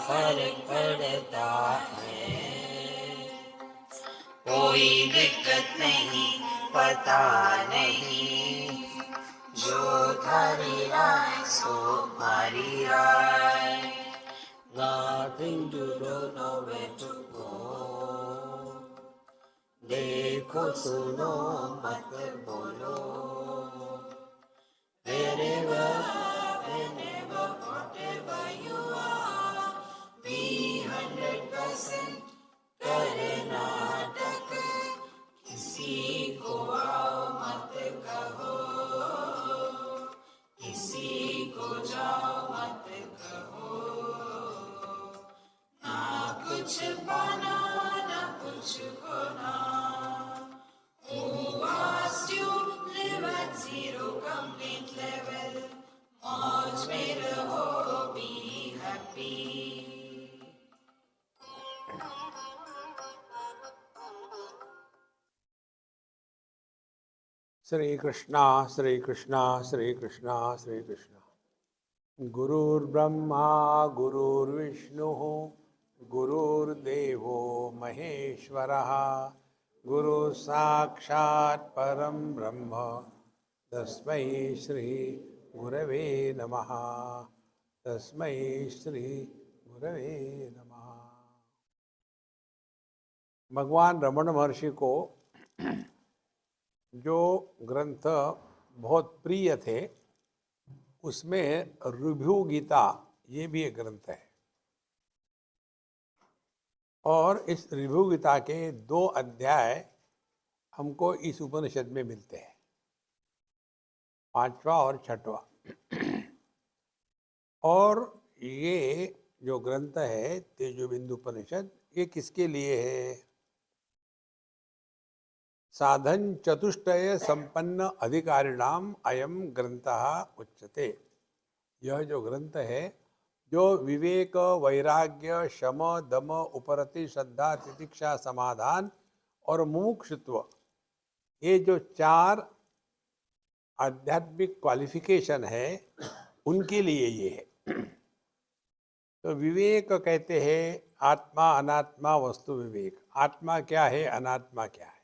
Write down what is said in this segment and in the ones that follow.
फर्क पड़ता है। कोई दिक्कत नहीं, पता नहीं, जो थारी राय सो मारी राय। Nothing to do, nowhere to go. देखो सुनो मत बोलो। Wherever, whenever, whatever you are, be 100% Karnataka. किसी को आओ मत कहो, किसी को जाओ मत कहो। ना कुछ पाना ना कुछ खोना। Who asked you live at zero complete level? मौज में रहो, be happy. श्री कृष्णा श्री कृष्णा श्री कृष्णा श्री कृष्णा। गुरुर्ब्रह्मा गुरुर्विष्णु गुरुर्देवो महेश्वरः। गुरु साक्षात् परम ब्रह्म तस्मै श्री गुरवे नमः। तस्मै श्री गुरवे नमः। भगवान रमण महर्षि को जो ग्रंथ बहुत प्रिय थे उसमें ऋभु गीता ये भी एक ग्रंथ है। और इस ऋभु गीता के 2 अध्याय हमको इस उपनिषद में मिलते हैं, 5वां और 6वां। और ये जो ग्रंथ है तेजोबिंदु उपनिषद, ये किसके लिए है? साधन चतुष्टय संपन्न अधिकारिणाम अयम ग्रंथः उच्यते। यह जो ग्रंथ है जो विवेक वैराग्य शम दम उपरति श्रद्धा तितिक्षा समाधान और मुमुक्षुत्व, ये जो 4 आध्यात्मिक क्वालिफिकेशन है उनके लिए ये है। तो विवेक कहते हैं आत्मा अनात्मा वस्तु विवेक। आत्मा क्या है, अनात्मा क्या है।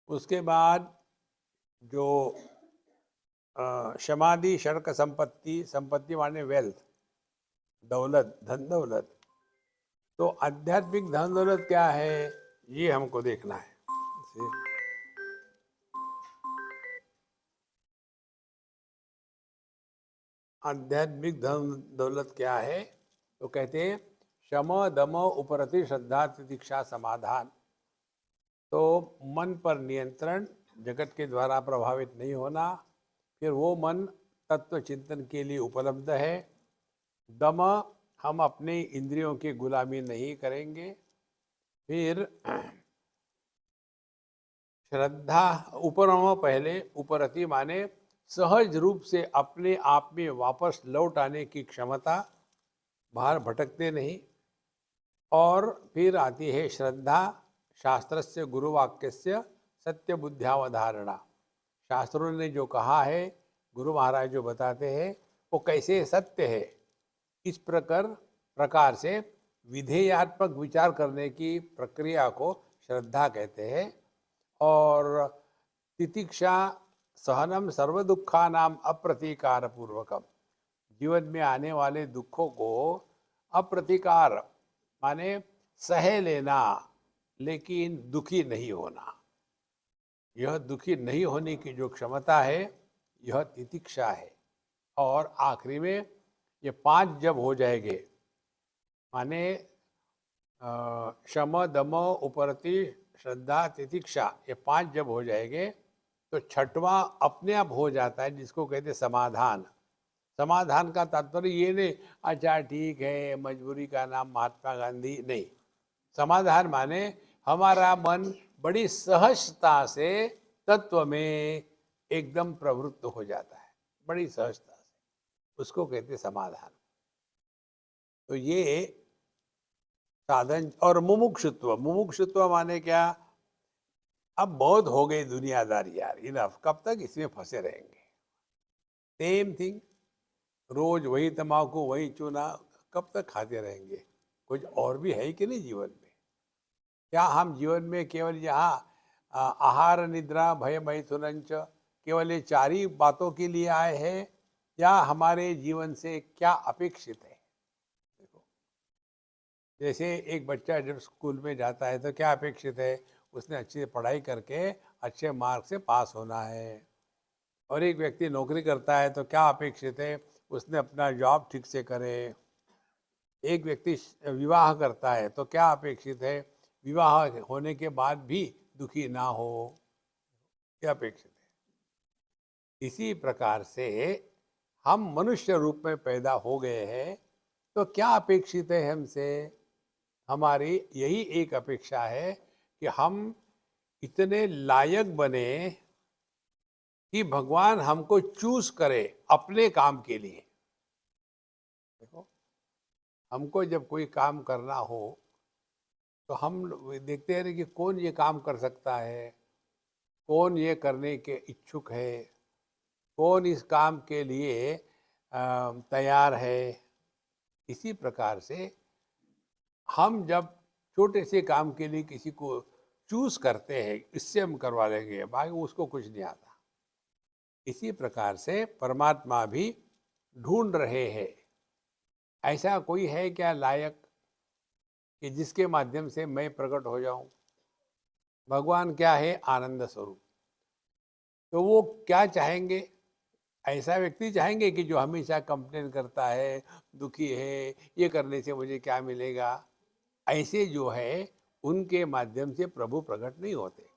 उसके बाद जो समाधि षडक संपत्ति, संपत्ति माने वेल्थ, दौलत, धन दौलत। तो आध्यात्मिक धन दौलत क्या है ये हमको देखना है। आध्यात्मिक धन दौलत क्या है? तो कहते हैं शम दम उपरति श्रद्धा तितिक्षा समाधान। तो मन पर नियंत्रण, जगत के द्वारा प्रभावित नहीं होना। फिर वो मन तत्व चिंतन के लिए उपलब्ध है। दम, हम अपने इंद्रियों की गुलामी नहीं करेंगे। फिर श्रद्धा, उपरम पहले, उपरति माने सहज रूप से अपने आप में वापस लौट आने की क्षमता, बाहर भटकते नहीं। और फिर आती है श्रद्धा, शास्त्रस्य गुरुवाक्यस्य सत्य बुद्ध्यावधारणा। शास्त्रों ने जो कहा है, गुरु महाराज जो बताते हैं वो कैसे सत्य है, इस प्रकार से विधेयात्मक विचार करने की प्रक्रिया को श्रद्धा कहते हैं। और तितिक्षा सहनम सर्व दुखानाम अप्रतीकार पूर्वकम, जीवन में आने वाले दुखों को अप्रतीकार माने सह लेना, लेकिन दुखी नहीं होना। यह दुखी नहीं होने की जो क्षमता है यह तितिक्षा है। और आखिरी में ये 5 जब हो जाएंगे, माने शम दम उपरति श्रद्धा तितिक्षा, ये 5 जब हो जाएंगे तो 6वां अपने आप हो जाता है, जिसको कहते समाधान। समाधान का तात्पर्य ये नहीं अच्छा ठीक है मजबूरी का नाम महात्मा गांधी, नहीं। समाधान माने हमारा मन बड़ी सहजता से तत्व में एकदम प्रवृत्त हो जाता है, बड़ी सहजता से, उसको कहते समाधान। तो ये साधन। और मुमुक्षुत्व, मुमुक्षुत्व माने क्या? अब बहुत हो गई दुनियादारी यार, इनफ, कब तक इसमें फंसे रहेंगे। सेम थिंग, रोज वही तम्बाकू, वही चूना, कब तक खाते रहेंगे? कुछ और भी है कि नहीं जीवन में? क्या हम जीवन में केवल यहाँ आहार निद्रा भय मैथुनंच केवल ये 4 ही बातों के लिए आए हैं, या हमारे जीवन से क्या अपेक्षित है? देखो, जैसे एक बच्चा जब स्कूल में जाता है तो क्या अपेक्षित है? उसने अच्छी से पढ़ाई करके अच्छे मार्क्स से पास होना है। और एक व्यक्ति नौकरी करता है तो क्या अपेक्षित है? उसने अपना जॉब ठीक से करे। एक व्यक्ति विवाह करता है तो क्या अपेक्षित है? विवाह होने के बाद भी दुखी ना हो। क्या अपेक्षित है? इसी प्रकार से हम मनुष्य रूप में पैदा हो गए हैं तो क्या अपेक्षित है हमसे? हमारी यही एक अपेक्षा है कि हम इतने लायक बने कि भगवान हमको चूज करे अपने काम के लिए। देखो, हमको जब कोई काम करना हो तो हम देखते हैं कि कौन ये काम कर सकता है, कौन ये करने के इच्छुक है, कौन इस काम के लिए तैयार है। इसी प्रकार से हम जब छोटे से काम के लिए किसी को चूज करते हैं, इससे हम करवा लेंगे, भाई उसको कुछ नहीं आता। इसी प्रकार से परमात्मा भी ढूंढ रहे हैं, ऐसा कोई है क्या लायक कि जिसके माध्यम से मैं प्रकट हो जाऊं? भगवान क्या है? आनंद स्वरूप। तो वो क्या चाहेंगे? ऐसा व्यक्ति चाहेंगे कि जो हमेशा कंप्लेन करता है, दुखी है, ये करने से मुझे क्या मिलेगा? ऐसे जो है उनके माध्यम से प्रभु प्रकट नहीं होते।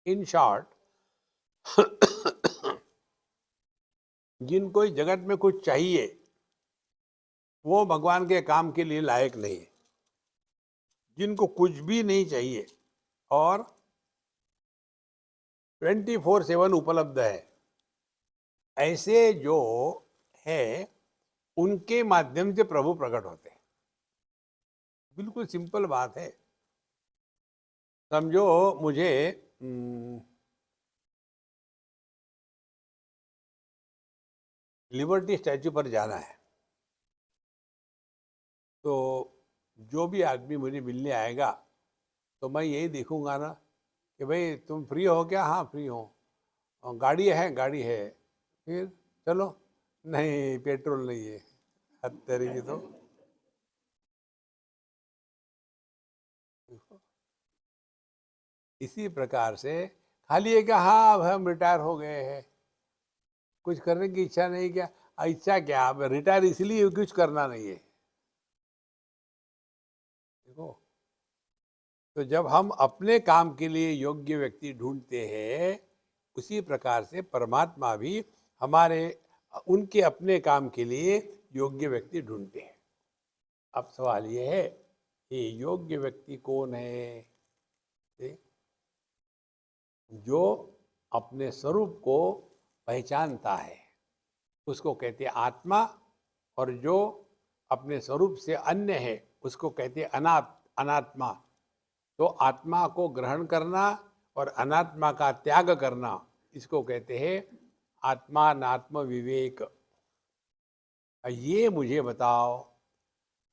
इन शॉर्ट, जिनको इस जगत में कुछ चाहिए वो भगवान के काम के लिए लायक नहीं है। जिनको कुछ भी नहीं चाहिए और 24/7 उपलब्ध है, ऐसे जो है उनके माध्यम से प्रभु प्रकट होते हैं। बिल्कुल सिंपल बात है। समझो मुझे लिबर्टी स्टैचू पर जाना है, तो जो भी आदमी मुझे मिलने आएगा तो मैं यही देखूंगा ना कि भाई तुम फ्री हो क्या? हाँ फ्री हो। और गाड़ी है? गाड़ी है। फिर चलो? नहीं, पेट्रोल नहीं है। हद तरीके तो इसी प्रकार से खाली है क्या? हाँ अब हम रिटायर हो गए हैं, कुछ करने की इच्छा नहीं। क्या इच्छा? क्या अब रिटायर इसलिए कुछ करना नहीं है। देखो, तो जब हम अपने काम के लिए योग्य व्यक्ति ढूंढते हैं, उसी प्रकार से परमात्मा भी हमारे उनके अपने काम के लिए योग्य व्यक्ति ढूंढते हैं। अब सवाल ये है कि योग्य व्यक्ति कौन है? जो अपने स्वरूप को पहचानता है उसको कहते हैं आत्मा, और जो अपने स्वरूप से अन्य है उसको कहते हैं अनात्मा। तो आत्मा को ग्रहण करना और अनात्मा का त्याग करना, इसको कहते हैं आत्मानात्म विवेक। ये मुझे बताओ।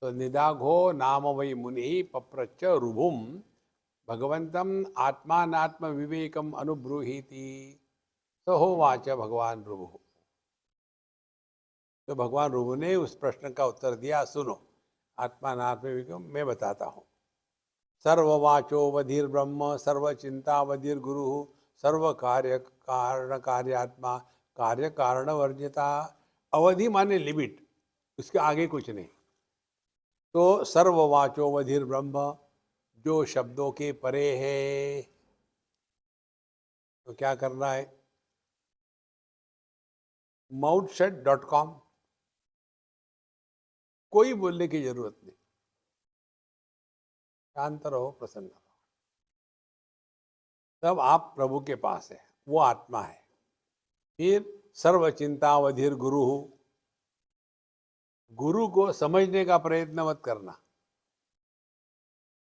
तो निदाघो नाम वै मुनि पप्रच्छ रुभुम भगवंतम आत्मानात्म विवेकम अनुभ्रूहीति सहोवाच भगवान रुभु। तो भगवान रुभु ने उस प्रश्न का उत्तर दिया, सुनो। आत्मानात्म विवेकम मैं बताता हूँ। सर्ववाचो वधिर ब्रह्म सर्वचिंता वधिर गुरु सर्व कार्य कारण कार्यात्मा कार्य कारण वर्जिता। अवधि माने लिमिट, उसके आगे कुछ नहीं। तो सर्ववाचो वधिर ब्रह्म, जो शब्दों के परे है। तो क्या करना है? mouthshut.com, कोई बोलने की जरूरत नहीं। शांत रहो, प्रसन्न रहो, तब आप प्रभु के पास है, वो आत्मा है। फिर सर्वचिंतावधिर गुरु, गुरु को समझने का प्रयत्न मत करना,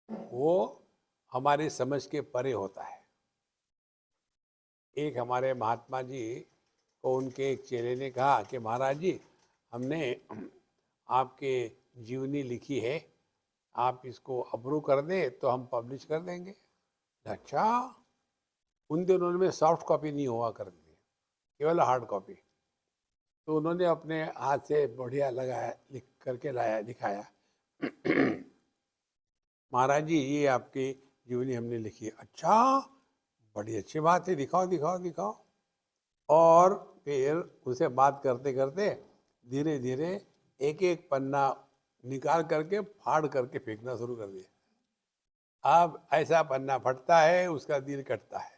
वो हमारी समझ के परे होता है। एक हमारे महात्मा जी को उनके एक चेले ने कहा कि महाराज जी, हमने आपके जीवनी लिखी है, आप इसको अप्रूव कर दें तो हम पब्लिश कर देंगे। अच्छा, उन दिनों में सॉफ्ट कॉपी नहीं हुआ करती थी, केवल हार्ड कॉपी। तो उन्होंने अपने हाथ से बढ़िया लगाया, लिख करके लाया, दिखाया। महाराज जी, ये आपकी जीवनी हमने लिखी है। अच्छा, बड़ी अच्छी बात है, दिखाओ दिखाओ दिखाओ। और फिर उसे बात करते करते धीरे धीरे एक एक पन्ना निकाल करके फाड़ करके फेंकना शुरू कर दिया। अब ऐसा पन्ना फटता है, उसका दिल कटता है।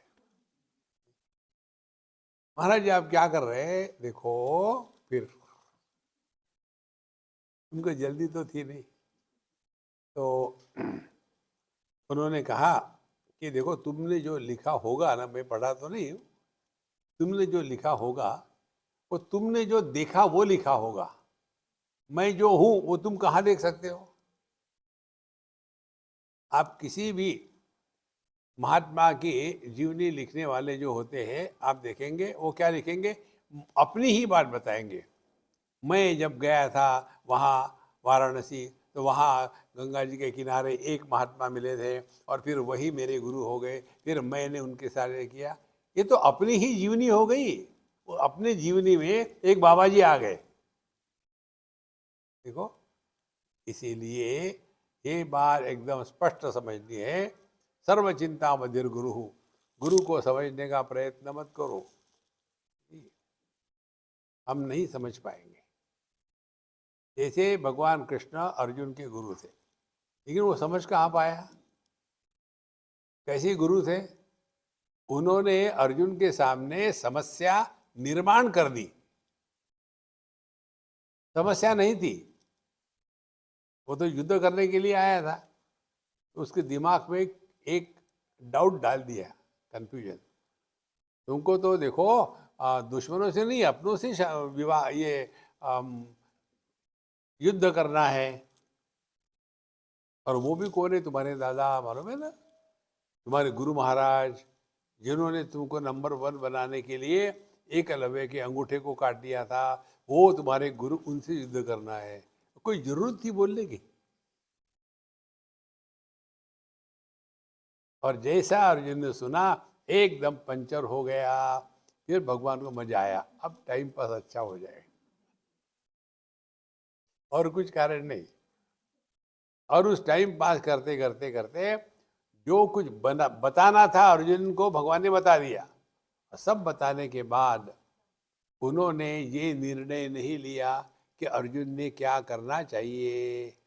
महाराज जी, आप क्या कर रहे हैं? देखो, फिर उनको जल्दी तो थी नहीं, तो उन्होंने कहा कि देखो, तुमने जो लिखा होगा ना, मैं पढ़ा तो नहीं हूँ, तुमने जो लिखा होगा वो तुमने जो देखा वो लिखा होगा। मैं जो हूं वो तुम कहाँ देख सकते हो? आप किसी भी महात्मा की जीवनी लिखने वाले जो होते हैं, आप देखेंगे वो क्या लिखेंगे? अपनी ही बात बताएंगे। मैं जब गया था वहाँ वाराणसी, तो वहाँ गंगा जी के किनारे एक महात्मा मिले थे और फिर वही मेरे गुरु हो गए, फिर मैंने उनके साथ किया। ये तो अपनी ही जीवनी हो गई। वो अपने जीवनी में एक बाबा जी आ गए। देखो, इसीलिए ये बात एकदम स्पष्ट समझनी है, सर्व चिंता मधिर गुरु। गुरु को समझने का प्रयत्न मत करो, हम नहीं समझ पाएंगे। जैसे भगवान कृष्ण अर्जुन के गुरु थे, लेकिन वो समझ कहाँ पाया? कैसे गुरु थे? उन्होंने अर्जुन के सामने समस्या निर्माण कर दी। समस्या नहीं थी, वो तो युद्ध करने के लिए आया था। तो उसके दिमाग में एक डाउट डाल दिया, कंफ्यूजन। तुमको तो देखो, दुश्मनों से नहीं, अपनों से विवाह, ये युद्ध करना है। और वो भी कौन है? तुम्हारे दादा, मालूम है ना, तुम्हारे गुरु महाराज, जिन्होंने तुमको नंबर 1 बनाने के लिए एकलव्य के अंगूठे को काट दिया था, वो तुम्हारे गुरु, उनसे युद्ध करना है। कोई जरूरत थी बोलने की? और जैसा अर्जुन ने सुना, एकदम पंचर हो गया। फिर भगवान को मजा आया, अब टाइम पास अच्छा हो जाए, और कुछ कारण नहीं। और उस टाइम पास करते करते करते जो कुछ बताना था अर्जुन को, भगवान ने बता दिया। सब बताने के बाद उन्होंने ये निर्णय नहीं लिया कि अर्जुन ने क्या करना चाहिए।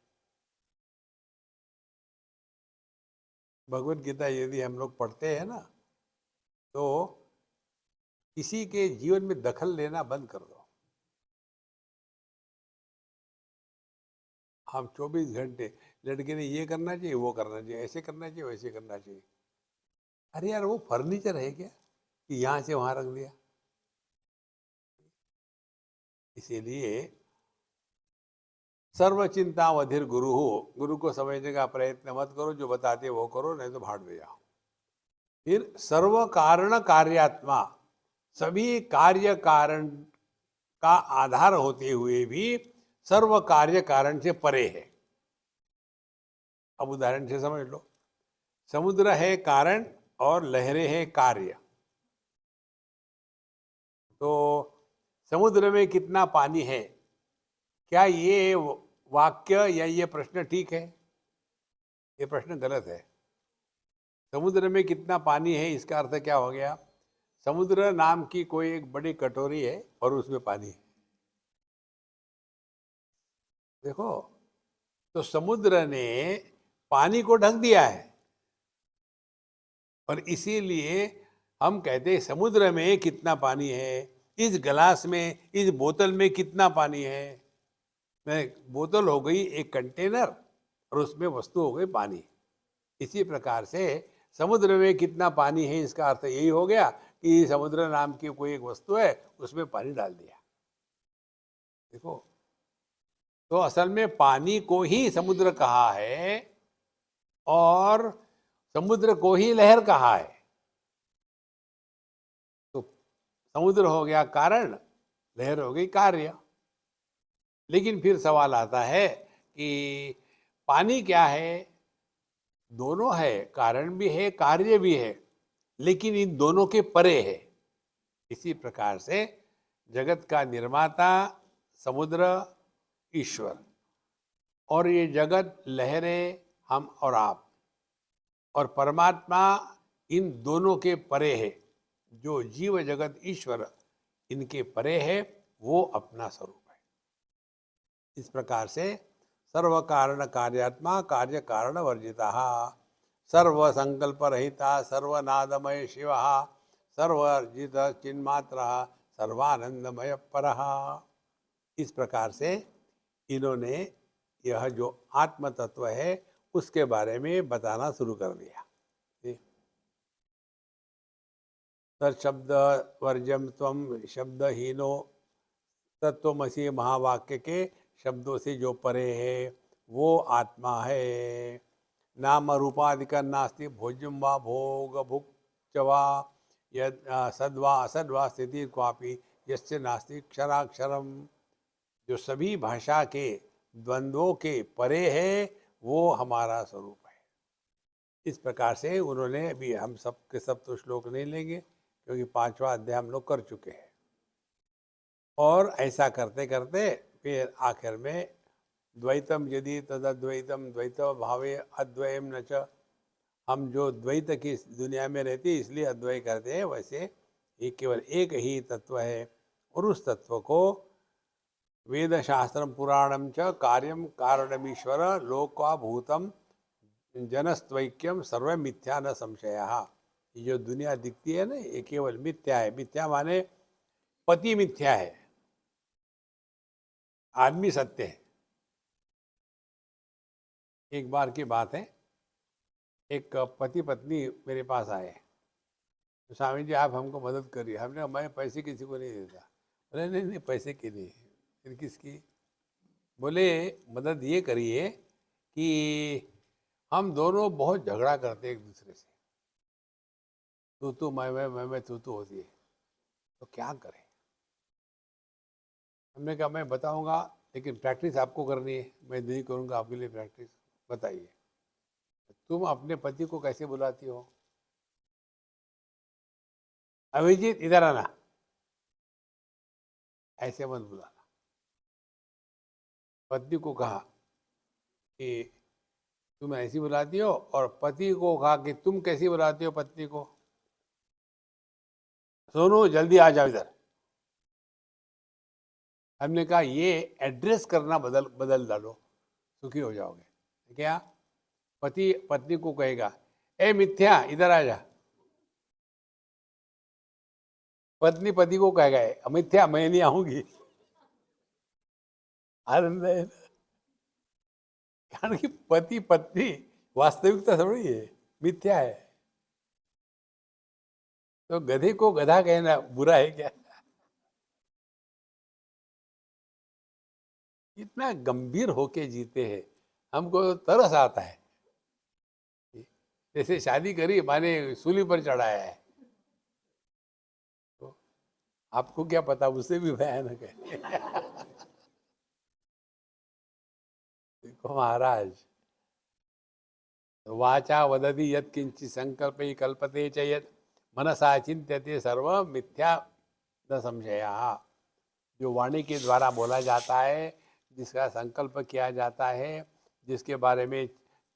भगवत गीता यदि हम लोग पढ़ते हैं ना, तो किसी के जीवन में दखल लेना बंद कर दो। हम 24 घंटे लड़के ने ये करना चाहिए, वो करना चाहिए, ऐसे करना चाहिए, वैसे करना चाहिए। अरे यार, वो फर्नीचर है क्या कि यहाँ से वहां रख दिया? इसीलिए सर्व चिंता अधीर गुरु हो। गुरु को समझने का प्रयत्न मत करो, जो बताते वो करो, नहीं तो भाड़ में जाओ। फिर सर्व कारण कार्यात्मा, सभी कार्य कारण का आधार होते हुए भी सर्व कार्य कारण से परे है। अब उदाहरण से समझ लो, समुद्र है कारण और लहरें हैं कार्य। तो समुद्र में कितना पानी है, क्या ये वाक्य या ये प्रश्न ठीक है? ये प्रश्न गलत है। समुद्र में कितना पानी है, इसका अर्थ क्या हो गया? समुद्र नाम की कोई एक बड़ी कटोरी है और उसमें पानी है। देखो, तो समुद्र ने पानी को ढक दिया है, और इसीलिए हम कहते हैं समुद्र में कितना पानी है, इस गिलास में, इस बोतल में कितना पानी है। मैं, बोतल हो गई एक कंटेनर और उसमें वस्तु हो गई पानी। इसी प्रकार से समुद्र में कितना पानी है, इसका अर्थ यही हो गया कि समुद्र नाम की कोई एक वस्तु है, उसमें पानी डाल दिया। देखो, तो असल में पानी को ही समुद्र कहा है और समुद्र को ही लहर कहा है। तो समुद्र हो गया कारण, लहर हो गई कार्य। लेकिन फिर सवाल आता है कि पानी क्या है? दोनों है, कारण भी है, कार्य भी है, लेकिन इन दोनों के परे है। इसी प्रकार से जगत का निर्माता समुद्र ईश्वर, और ये जगत लहरें हम और आप, और परमात्मा इन दोनों के परे है। जो जीव जगत ईश्वर इनके परे है, वो अपना स्वरूप है। इस प्रकार से सर्व कारण कार्यात्मा कार्य कारण वर्जिता, सर्व संकल्प रहिता सर्वनादमय शिव, सर्वर्जित चिन्मात्र सर्वानंदमय परः। इस प्रकार से इन्होंने यह जो आत्म तत्व है उसके बारे में बताना शुरू कर दिया। तत्शब्द वर्जम त्वम शब्दहीनो तत्वमसि महावाक्य के शब्दों से जो परे है वो आत्मा है। नाम रूपाधिक नास्ति भोज्यम व भोग भुक् च वा यद सद्वा असद्वा स्थिति क्वापि यस्य नास्ति क्षराक्षरम। जो सभी भाषा के द्वंद्वों के परे है वो हमारा स्वरूप है। इस प्रकार से उन्होंने, अभी हम सब के सब तो श्लोक नहीं लेंगे क्योंकि 5वां अध्याय हम लोग कर चुके हैं, और ऐसा करते करते फिर आखिर में द्वैतम यदि तदद्वैतम द्वैत भावे अद्वयम न च, हम जो द्वैत की दुनिया में रहते हैं इसलिए अद्वय करते हैं, वैसे ये केवल एक ही तत्व है। और उस तत्व को वेद शास्त्रम पुराणम च कार्यम कारणमीश्वर लोका भूतम जनस्त्वैक्यम सर्व मिथ्या न संशय। ये जो दुनिया दिखती है ना, ये केवल मिथ्या है। मिथ्या माने पति मिथ्या है, आदमी सत्य है। एक बार की बात है, एक पति पत्नी मेरे पास आए, तो स्वामी जी आप हमको मदद करिए। हमने कहा मैं पैसे किसी को नहीं देता। बोले नहीं नहीं पैसे की नहीं, फिर किसकी? बोले मदद ये करिए कि हम दोनों बहुत झगड़ा करते एक दूसरे से, तू मैं तू होती है, तो क्या करें? हमने कहा मैं बताऊंगा, लेकिन प्रैक्टिस आपको करनी है, मैं नहीं करूंगा आपके लिए प्रैक्टिस। बताइए तुम अपने पति को कैसे बुलाती हो? अभिजीत इधर आना, ऐसे मत बुलाना। पत्नी को कहा कि तुम ऐसी बुलाती हो, और पति को कहा कि तुम कैसी बुलाती हो पत्नी को? सोनू जल्दी आ जाओ इधर। हमने कहा ये एड्रेस करना बदल डालो, सुखी हो जाओगे। क्या? पति पत्नी को कहेगा ए मिथ्या इधर आ जा, पत्नी पति को कहेगा मिथ्या मैं नहीं आऊंगी। आनंद है, कारण कि पति पत्नी वास्तविकता थोड़ी है, मिथ्या है। तो गधे को गधा कहना बुरा है क्या? इतना गंभीर होके जीते हैं, हमको तरस आता है। जैसे शादी करी माने सूली पर चढ़ाया है, तो आपको क्या पता, उससे भी भयानक है। देखो महाराज, वाचा वदति यत् किंचित् संकल्पे कल्पते च यत् मनसा चिंत्यते सर्व मिथ्या न संशयः। जो वाणी के द्वारा बोला जाता है, जिसका संकल्प किया जाता है, जिसके बारे में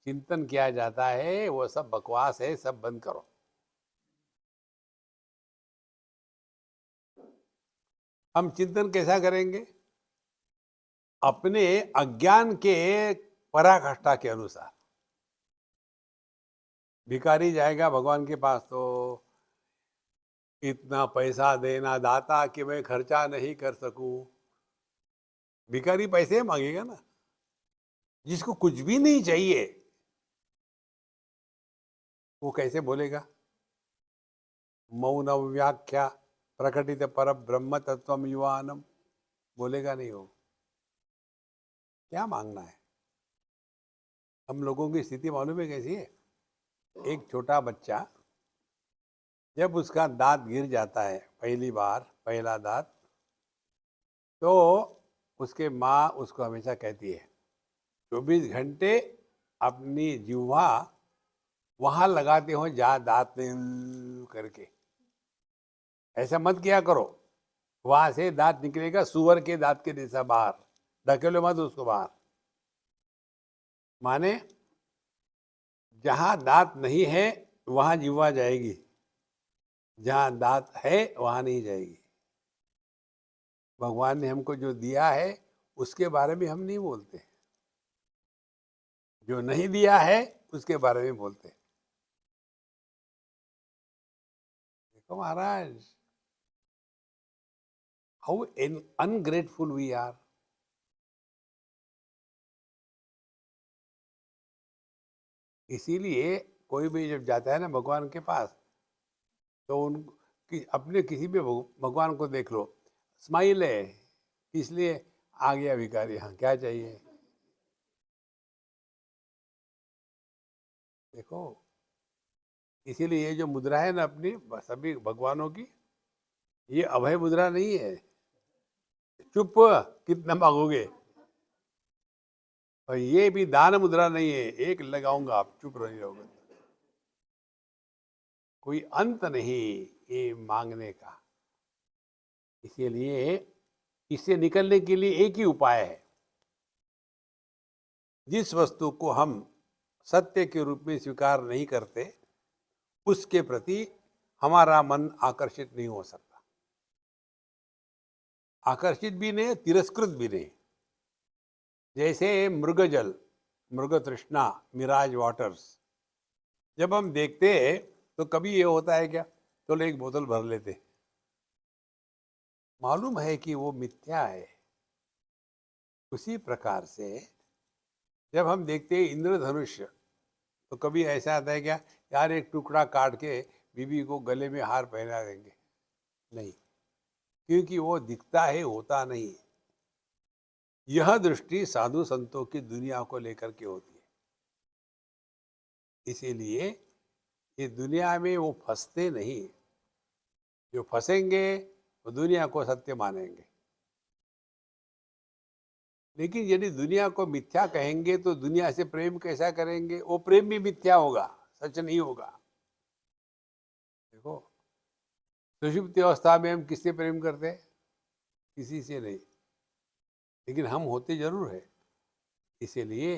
चिंतन किया जाता है, वो सब बकवास है, सब बंद करो। हम चिंतन कैसा करेंगे? अपने अज्ञान के पराकाष्ठा के अनुसार। भिखारी जाएगा भगवान के पास तो इतना पैसा देना दाता कि मैं खर्चा नहीं कर सकूं। भिखारी पैसे मांगेगा ना। जिसको कुछ भी नहीं चाहिए वो कैसे बोलेगा? मौन व्याख्या प्रकटित पर ब्रह्म तत्व युवानम, बोलेगा नहीं हो। क्या मांगना है? हम लोगों की स्थिति मालूम है कैसी है? एक छोटा बच्चा जब उसका दांत गिर जाता है पहली बार, पहला दांत, तो उसके माँ उसको हमेशा कहती है 24 घंटे अपनी जिह्वा वहां लगाते हो जहां दांत नहीं करके, ऐसा मत किया करो। वहां से दांत निकलेगा सुअर के दांत के जैसा बाहर, ढकेलो मत उसको बाहर। माने जहां दांत नहीं है वहां जिह्वा जाएगी, जहां दांत है वहां नहीं जाएगी। भगवान ने हमको जो दिया है उसके बारे में हम नहीं बोलते, जो नहीं दिया है उसके बारे में बोलते। देखो महाराज, हाउ अनग्रेटफुल वी आर। इसीलिए कोई भी जब जाता है ना भगवान के पास, तो उन अपने किसी भी भगवान को देख लो, स्माइल है, इसलिए आ गया भिखारी, हाँ क्या चाहिए। देखो, इसीलिए ये जो मुद्रा है ना अपनी सभी भगवानों की, ये अभय मुद्रा नहीं है। चुप, कितना मांगोगे। और ये भी दान मुद्रा नहीं है, एक लगाऊंगा आप चुप नहीं रहोगे। कोई अंत नहीं ये मांगने का। इसीलिए इससे निकलने के लिए एक ही उपाय है। जिस वस्तु को हम सत्य के रूप में स्वीकार नहीं करते उसके प्रति हमारा मन आकर्षित नहीं हो सकता। आकर्षित भी नहीं, तिरस्कृत भी नहीं। जैसे मृगजल, मृग तृष्णा, मिराज वाटर्स, जब हम देखते हैं तो कभी ये होता है क्या, चलो एक बोतल भर लेते, मालूम है कि वो मिथ्या है। उसी प्रकार से जब हम देखते हैं इंद्रधनुष, तो कभी ऐसा आता है क्या, यार एक टुकड़ा काट के बीबी को गले में हार पहना देंगे, नहीं, क्योंकि वो दिखता है, होता नहीं। यह दृष्टि साधु संतों की दुनिया को लेकर के होती है। इसीलिए ये दुनिया में वो फंसते नहीं। जो फंसेंगे वो दुनिया को सत्य मानेंगे। लेकिन यदि दुनिया को मिथ्या कहेंगे तो दुनिया से प्रेम कैसा करेंगे, वो प्रेम भी मिथ्या होगा, सच नहीं होगा। देखो, सुषुप्ति अवस्था में हम किससे प्रेम करते हैं, किसी से नहीं, लेकिन हम होते जरूर है। इसीलिए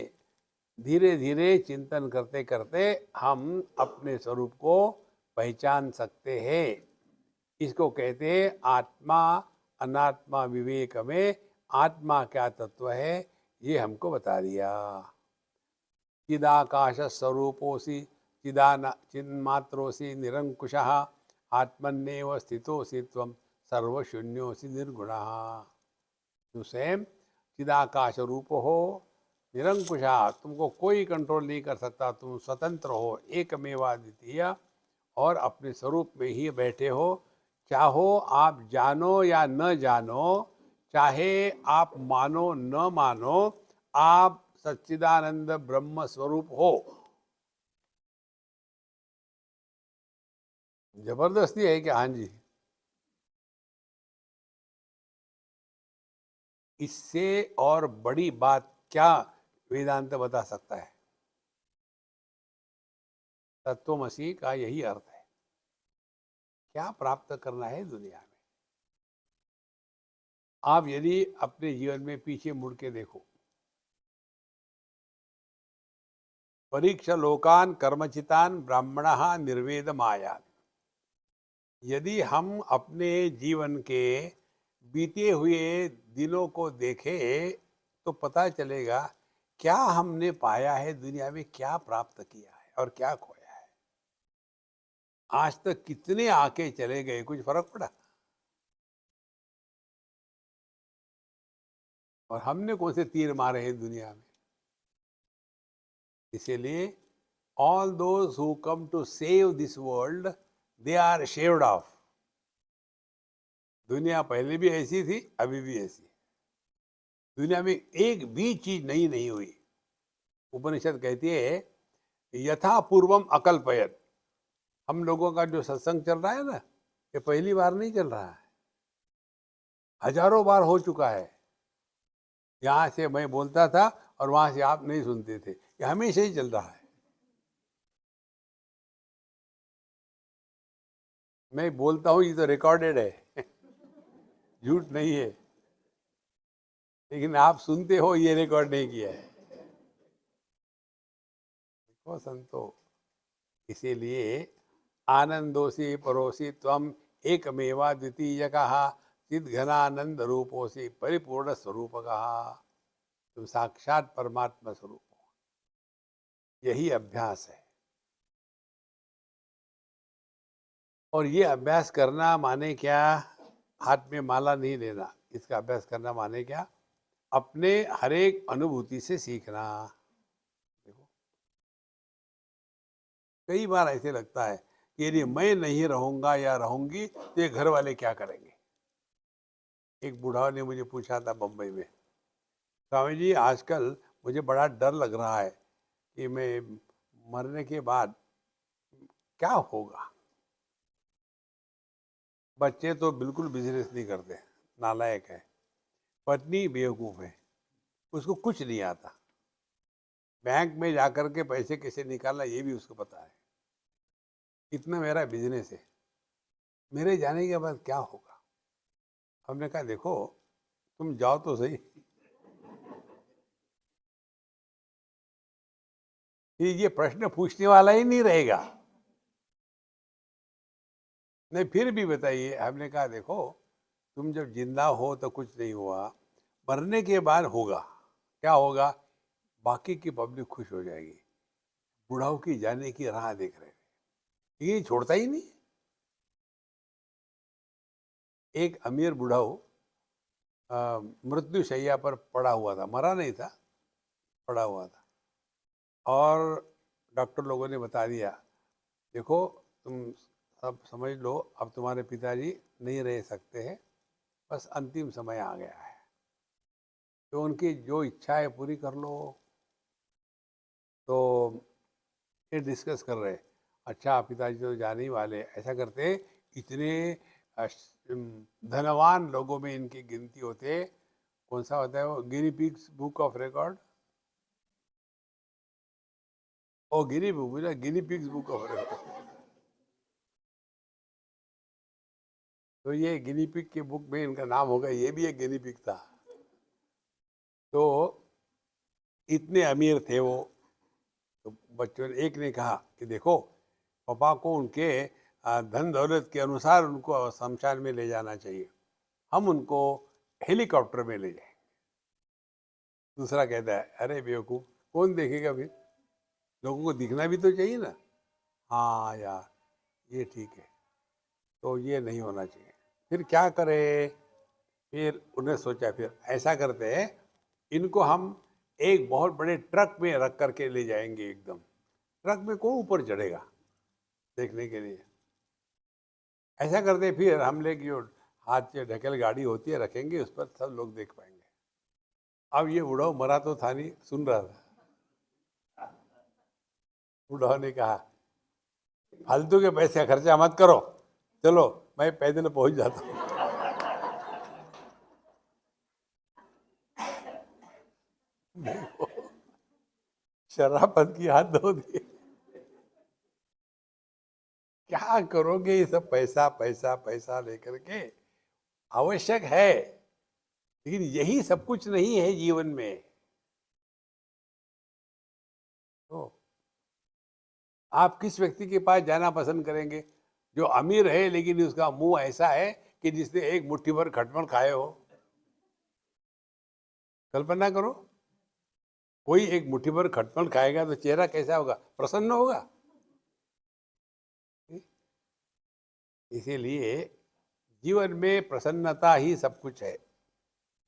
धीरे धीरे चिंतन करते करते हम अपने स्वरूप को पहचान सकते हैं। इसको कहते हैं आत्मा अनात्मा विवेक में आत्मा क्या तत्व है, ये हमको बता दिया। चिदाकाश स्वरूपोसी चिन्मात्रोसी निरंकुशः आत्मन्नेव स्थितोसी त्वं सर्वशून्योसी निर्गुणः। तू स्वयं चिदाकाश रूप हो, निरंकुशा, तुमको कोई कंट्रोल नहीं कर सकता, तुम स्वतंत्र हो, एकमेवा द्वितीय, और अपने स्वरूप में ही बैठे हो। चाहो आप जानो या न जानो, चाहे आप मानो न मानो, आप सच्चिदानंद ब्रह्म स्वरूप हो। जबरदस्ती है कि हाँ जी, इससे और बड़ी बात क्या वेदांत बता सकता है। तत्वमसी का यही अर्थ है। क्या प्राप्त करना है दुनिया में। आप यदि अपने जीवन में पीछे मुड़ के देखो, परीक्ष लोकान कर्मचितान ब्राह्मणः निर्वेद मायात। यदि हम अपने जीवन के बीते हुए दिनों को देखें तो पता चलेगा क्या हमने पाया है दुनिया में, क्या प्राप्त किया है और क्या खोया है। आज तक कितने आके चले गए, कुछ फर्क पड़ा। और हमने कौन से तीर मारे हैं दुनिया में। इसीलिए all those who come to save this world, they are shaved off. दुनिया पहले भी ऐसी थी, अभी भी ऐसी। दुनिया में एक भी चीज नई नहीं हुई। उपनिषद कहती है यथा पूर्वम अकल्पयत। हम लोगों का जो सत्संग चल रहा है ना, ये पहली बार नहीं चल रहा है, हजारों बार हो चुका है। यहाँ से मैं बोलता था और वहां से आप नहीं सुनते थे, ये हमेशा ही चल रहा है। मैं बोलता हूँ, ये तो रिकॉर्डेड है, झूठ नहीं है, लेकिन आप सुनते हो, ये रिकॉर्ड नहीं किया है। देखो संतो, इसीलिए आनंदोसी परोसी त्वम एकमेवा द्वितीय कहा, चिद घनानंद रूपोसी परिपूर्ण स्वरूप कहा। तुम साक्षात परमात्मा स्वरूप हो, यही अभ्यास है। और ये अभ्यास करना माने क्या? हाथ में माला नहीं लेना, इसका अभ्यास करना माने क्या? अपने हर एक अनुभूति से सीखना। देखो, कई बार ऐसे लगता है कि यदि मैं नहीं रहूंगा या रहूंगी तो ये घर वाले क्या करेंगे। एक बूढ़ा ने मुझे पूछा था बम्बई में, स्वामी जी आजकल मुझे बड़ा डर लग रहा है कि मैं मरने के बाद क्या होगा। बच्चे तो बिल्कुल बिजनेस नहीं करते, नालायक है। पत्नी बेवकूफ है, उसको कुछ नहीं आता। बैंक में जाकर के पैसे कैसे निकालना ये भी उसको पता है। इतना मेरा बिजनेस है, मेरे जाने के बाद क्या होगा। हमने कहा देखो, तुम जाओ तो सही, ये प्रश्न पूछने वाला ही नहीं रहेगा। नहीं, फिर भी बताइए। हमने कहा देखो, तुम जब जिंदा हो तो कुछ नहीं हुआ, मरने के बाद होगा। क्या होगा? बाकी की पब्लिक खुश हो जाएगी, बुढ़ाओं की जाने की राह देख रहे हैं। ये छोड़ता ही नहीं। एक अमीर बुढ़ाऊ मृत्यु शैया पर पड़ा हुआ था, मरा नहीं था, पड़ा हुआ था। और डॉक्टर लोगों ने बता दिया, देखो तुम सब समझ लो, अब तुम्हारे पिताजी नहीं रह सकते हैं, बस अंतिम समय आ गया है, तो उनकी जो इच्छा है पूरी कर लो। तो ये डिस्कस कर रहे, अच्छा पिताजी तो जाने ही वाले, ऐसा करते इतने धनवान लोगों में इनकी गिनती होते। कौन सा होता है वो, guinea pigs book of record, oh guinea book, guinea pigs book of record. तो ये गिनी पिग की बुक में इनका नाम होगा, ये भी एक गिनी पिग था। तो इतने अमीर थे वो। तो बच्चों ने, एक ने कहा कि देखो, पापा को उनके धन दौलत के अनुसार उनको शमशान में ले जाना चाहिए, हम उनको हेलीकॉप्टर में ले जाएं। दूसरा कहता है, अरे बेवकूफ, कौन देखेगा फिर, लोगों को दिखना भी तो चाहिए ना। हाँ यार, ये ठीक है, तो ये नहीं होना चाहिए। फिर क्या करें? फिर उन्हें सोचा, फिर ऐसा करते हैं, इनको हम एक बहुत बड़े ट्रक में रख करके ले जाएंगे एकदम। ट्रक में कौन ऊपर चढ़ेगा देखने के लिए। ऐसा करते हैं, फिर हम ले जो हाथ से ढकेल गाड़ी होती है रखेंगे, उस पर सब लोग देख पाएंगे। अब ये बुढ़ाऊ मरा तो था नहीं, सुन रहा था। बुढ़ाऊ ने कहा, फालतू के पैसे खर्चा मत करो, चलो मैं पैदल पहुंच जाता हूँ। शराफत की हाथ धो दी। क्या करोगे ये सब पैसा पैसा पैसा लेकर के? आवश्यक है, लेकिन यही सब कुछ नहीं है जीवन में। तो आप किस व्यक्ति के पास जाना पसंद करेंगे? जो अमीर है लेकिन उसका मुंह ऐसा है कि जिसने एक मुट्ठी भर खटमल खाए हो। कल्पना करो, कोई एक मुट्ठी भर खटमल खाएगा तो चेहरा कैसा होगा? प्रसन्न होगा। इसीलिए जीवन में प्रसन्नता ही सब कुछ है।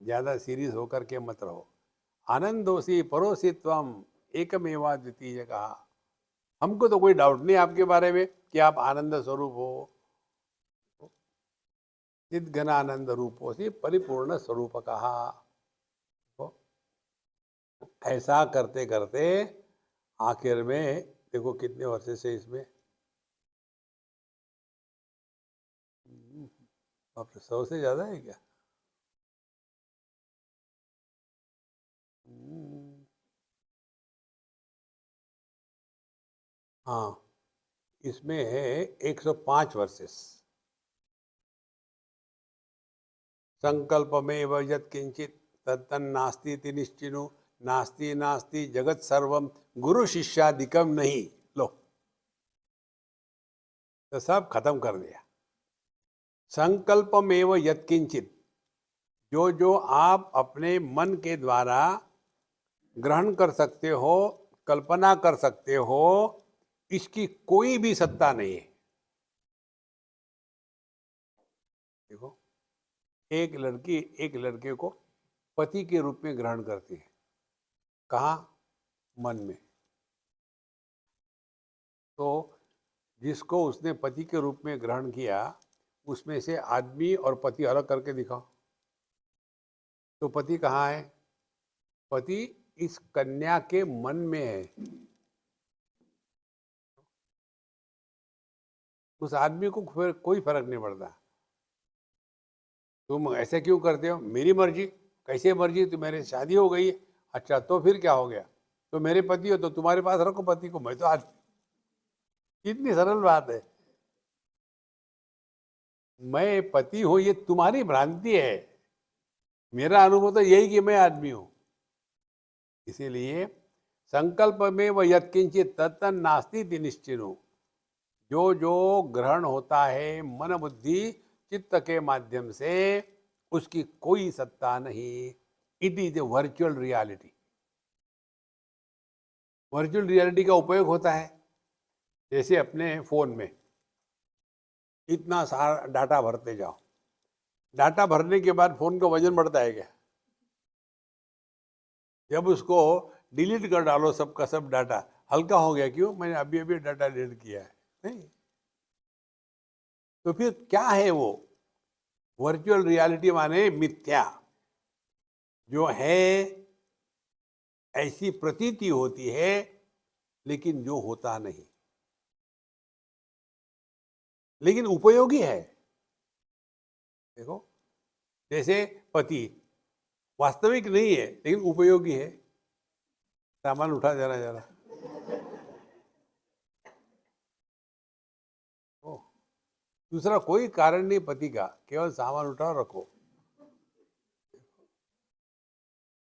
ज्यादा सीरियस होकर के मत रहो। आनंदोसी परोसी त्वम एकमेवा द्वितीय कहा। हमको तो कोई डाउट नहीं आपके बारे में कि आप आनंद स्वरूप हो। चिद घनानंद रूपों से परिपूर्ण स्वरूप कहा। तो ऐसा करते करते आखिर में देखो कितने वर्ष से इसमें, अब 100 से ज्यादा है क्या? हाँ, इसमें है 105 वर्सेस। संकल्पमेव यत्किंचित तत्तन्नास्ति इति निश्चिनो नास्ति नास्ति जगत सर्वम गुरु शिष्यादिकम नहीं। लो, तो सब खत्म कर दिया। संकल्पमेव यत्किंचित, जो जो आप अपने मन के द्वारा ग्रहण कर सकते हो, कल्पना कर सकते हो, इसकी कोई भी सत्ता नहीं है। देखो, एक लड़की एक लड़के को पति के रूप में ग्रहण करती है। कहाँ? मन में। तो जिसको उसने पति के रूप में ग्रहण किया, उसमें से आदमी और पति अलग करके दिखाओ, तो पति कहाँ है? पति इस कन्या के मन में है। उस आदमी को फिर कोई फर्क नहीं पड़ता। तुम ऐसे क्यों करते हो? मेरी मर्जी। कैसे मर्जी? तो मेरी शादी हो गई है। अच्छा, तो फिर क्या हो गया? तो मेरे पति हो तो तुम्हारे पास रखो पति को, मैं तो आज। कितनी सरल बात है। मैं पति हूं, ये तुम्हारी भ्रांति है। मेरा अनुभव तो यही कि मैं आदमी हूं। इसीलिए संकल्प में वह यत्किंचित तत्तन नास्ति निश्चिनो, जो जो ग्रहण होता है मन बुद्धि चित्त के माध्यम से, उसकी कोई सत्ता नहीं। It is a virtual reality. Virtual reality का उपयोग होता है जैसे अपने फोन में इतना सारा डाटा भरते जाओ। डाटा भरने के बाद फोन का वजन बढ़ता है क्या? जब उसको डिलीट कर डालो सबका सब डाटा, हल्का हो गया। क्यों? मैंने अभी अभी डाटा डिलीट किया है। नहीं, तो फिर क्या है वो? वर्चुअल रियलिटी माने मिथ्या, जो है ऐसी प्रतीति होती है लेकिन जो होता नहीं, लेकिन उपयोगी है। देखो, जैसे पति वास्तविक नहीं है लेकिन उपयोगी है। सामान उठा जरा जरा। ओ, दूसरा कोई कारण नहीं पति का, केवल सामान उठाओ रखो।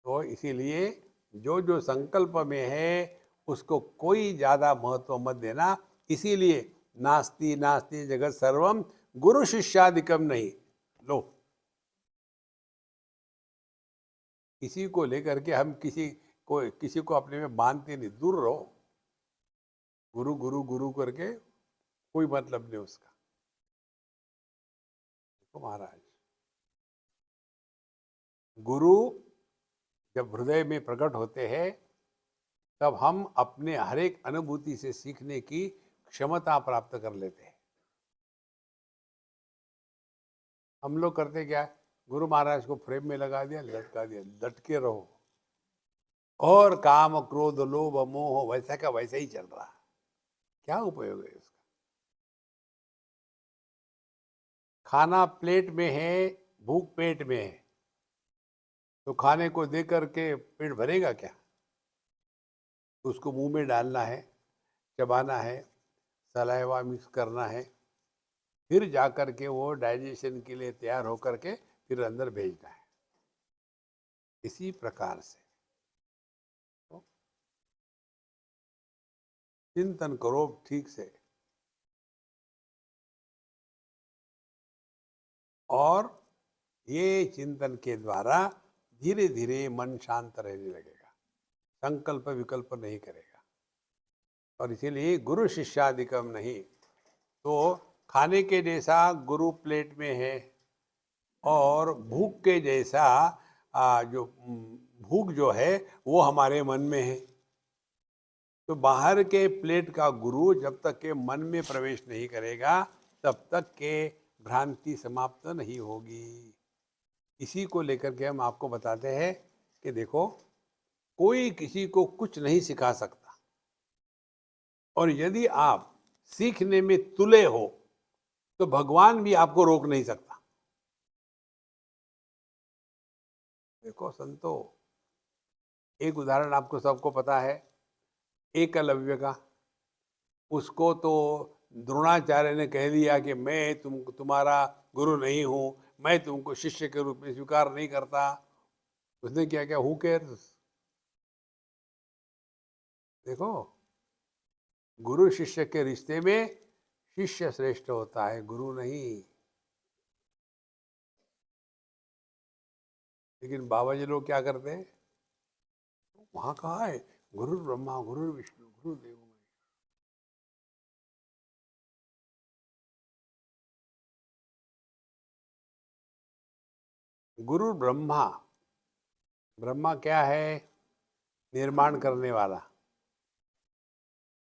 तो इसीलिए जो जो संकल्प में है उसको कोई ज्यादा महत्व मत देना। इसीलिए नास्ति नास्ति जगत सर्वम गुरु शिष्यादिकम नहीं। लो, किसी को लेकर के हम किसी को अपने में बांधते नहीं। दूर रहो। गुरु गुरु गुरु करके कोई मतलब नहीं उसका। तो महाराज, गुरु जब हृदय में प्रकट होते हैं, तब हम अपने हर एक अनुभूति से सीखने की क्षमता प्राप्त कर लेते हैं। हम लोग करते क्या? गुरु महाराज को फ्रेम में लगा दिया, लटका दिया, लटके रहो, और काम क्रोध लोभ मोह वैसा का वैसा ही चल रहा। क्या उपयोग है इसका? खाना प्लेट में है, भूख पेट में है, तो खाने को दे करके पेट भरेगा क्या? उसको मुंह में डालना है, चबाना है, सलाइवा मिक्स करना है, फिर जाकर के वो डाइजेशन के लिए तैयार होकर के फिर अंदर भेजना है। इसी प्रकार से तो चिंतन करो ठीक से, और ये चिंतन के द्वारा धीरे धीरे मन शांत रहने लगेगा, संकल्प विकल्प नहीं करेगा। और इसीलिए गुरु शिष्यादिकम नहीं। तो खाने के जैसा गुरु प्लेट में है, और भूख के जैसा जो भूख जो है वो हमारे मन में है। तो बाहर के प्लेट का गुरु जब तक के मन में प्रवेश नहीं करेगा, तब तक के भ्रांति समाप्त नहीं होगी। इसी को लेकर के हम आपको बताते हैं कि देखो, कोई किसी को कुछ नहीं सिखा सकता, और यदि आप सीखने में तुले हो तो भगवान भी आपको रोक नहीं सकता। देखो संतो, एक उदाहरण आपको सबको पता है, एकलव्य का। उसको तो द्रोणाचार्य ने कह दिया कि मैं तुम्हारा गुरु नहीं हूं, मैं तुमको शिष्य के रूप में स्वीकार नहीं करता। उसने क्या क्या, हु केयर्स। देखो, गुरु शिष्य के रिश्ते में शिष्य श्रेष्ठ होता है, गुरु नहीं। लेकिन बाबा जी लोग क्या करते हैं, वहां कहा है गुरु ब्रह्मा गुरु विष्णु गुरु देव महेश्वर। गुरु ब्रह्मा, ब्रह्मा क्या है, निर्माण करने वाला।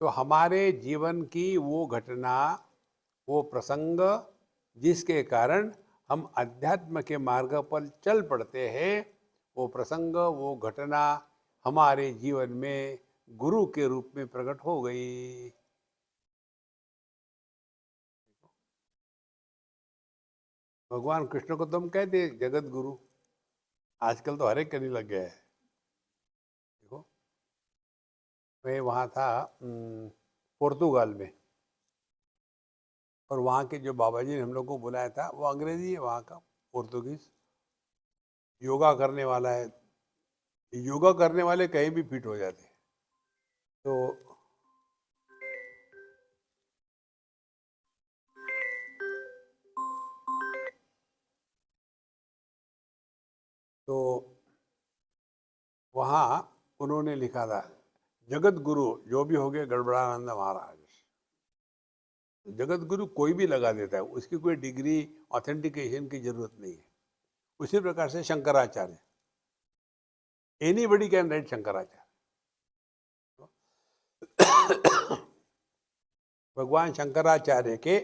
तो हमारे जीवन की वो घटना, वो प्रसंग जिसके कारण हम अध्यात्म के मार्ग पर चल पड़ते हैं, वो प्रसंग वो घटना हमारे जीवन में गुरु के रूप में प्रकट हो गई। भगवान कृष्ण को तुम कहते जगत गुरु, आजकल तो हर एक करने लग गया है। देखो, मैं वहाँ था पोर्तुगाल में, और वहाँ के जो बाबा जी ने हम लोग को बुलाया था वो अंग्रेजी है, वहाँ का पोर्तुगीज। योगा करने वाला है, योगा करने वाले कहीं भी फिट हो जाते हैं। तो वहाँ उन्होंने लिखा था जगत गुरु जो भी हो गए गड़बड़ानंद महाराज। जगत गुरु कोई भी लगा देता है, उसकी कोई डिग्री ऑथेंटिकेशन की जरूरत नहीं है। उसी प्रकार से Shankaracharya, anybody can write Shankaracharya. भगवान शंकराचार्य के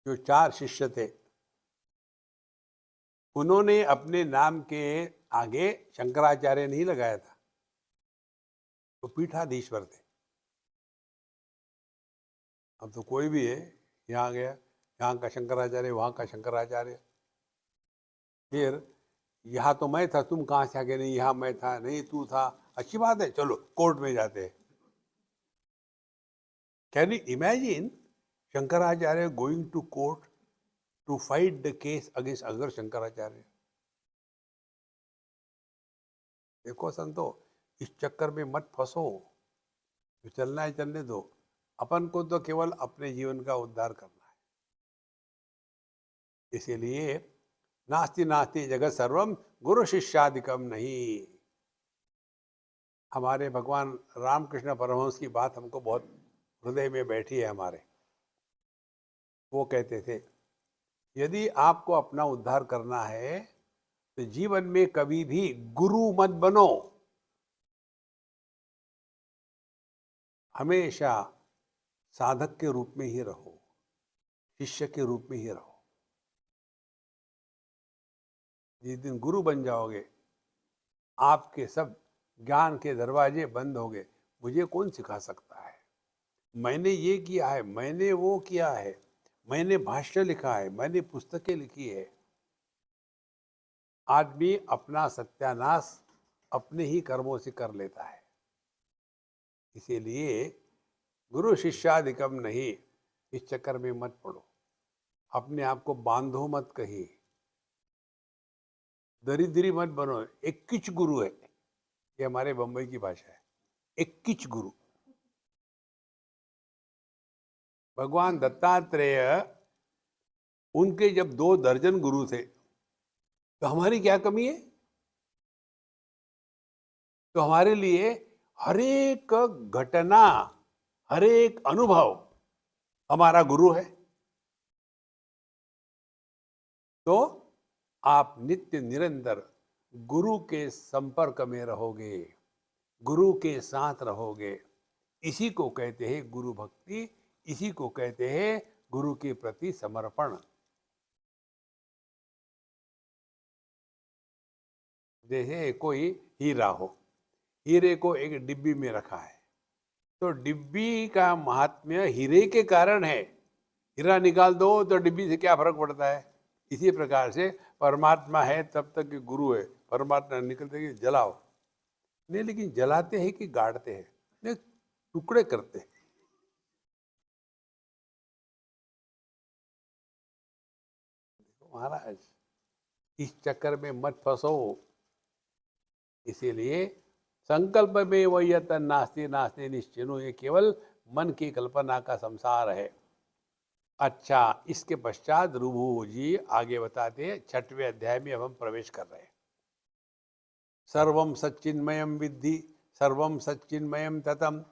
जो 4 शिष्य थे, उन्होंने अपने नाम के आगे शंकराचार्य नहीं लगाया था, वो पीठाधीश्वर थे। अब तो कोई भी है, यहाँ गया, यहाँ का शंकराचार्य, वहाँ का शंकराचार्य। फिर यहाँ तो मैं था, तुम कहाँ से आ गए, नहीं यहाँ मैं था, नहीं तू था, अच्छी बात है, चलो कोर्ट में जाते हैं। Can you imagine Shankaracharya going to court to fight the case against other Shankaracharya? देखो संतो, इस चक्कर में मत फंसो, जो चलना है चलने दो। अपन को तो केवल अपने जीवन का उद्धार करना है। इसीलिए नास्ति नास्ति जगत सर्वम गुरु शिष्यादिकम नहीं। हमारे भगवान रामकृष्ण परमहंस की बात हमको बहुत हृदय में बैठी है हमारे। वो कहते थे, यदि आपको अपना उद्धार करना है तो जीवन में कभी भी गुरु मत बनो, हमेशा साधक के रूप में ही रहो, शिष्य के रूप में ही रहो। जिस दिन गुरु बन जाओगे, आपके सब ज्ञान के दरवाजे बंद हो गए। मुझे कौन सिखा सकता है, मैंने ये किया है, मैंने वो किया है, मैंने भाष्य लिखा है, मैंने पुस्तकें लिखी है। आदमी अपना सत्यानाश अपने ही कर्मों से कर लेता है। इसीलिए गुरु शिष्यादिकम नहीं, इस चक्कर में मत पड़ो, अपने आप को बांधो मत कहीं, दरिद्री मत बनो। एक किच गुरु है, ये हमारे बंबई की भाषा है, एक किच गुरु। भगवान दत्तात्रेय, उनके जब 2 दर्जन गुरु थे, तो हमारी क्या कमी है? तो हमारे लिए हर एक घटना, हर एक अनुभव हमारा गुरु है। तो आप नित्य निरंतर गुरु के संपर्क में रहोगे, गुरु के साथ रहोगे। इसी को कहते हैं गुरु भक्ति, इसी को कहते हैं गुरु के प्रति समर्पण। जैसे कोई हीरा हो, हीरे को एक डिब्बी में रखा है, तो डिब्बी का महात्म्य हीरे के कारण है। हीरा निकाल दो तो डिब्बी से क्या फर्क पड़ता है? इसी प्रकार से परमात्मा है तब तक कि गुरु है, परमात्मा निकलते कि जलाओ नहीं, लेकिन जलाते हैं कि गाड़ते हैं? नहीं, टुकड़े करते हैं। महाराज इस चक्कर में मत फंसो। इसीलिए संकल्प में वह यतन नास्ति नास्ति निश्चिनो, ये केवल मन की कल्पना का संसार है। अच्छा, इसके पश्चात रुभु जी आगे बताते हैं, 6वें अध्याय में अब हम प्रवेश कर रहे हैं। सर्वं सच्चिन्मयं विद्धि सर्वं सच्चिन्मयं ततं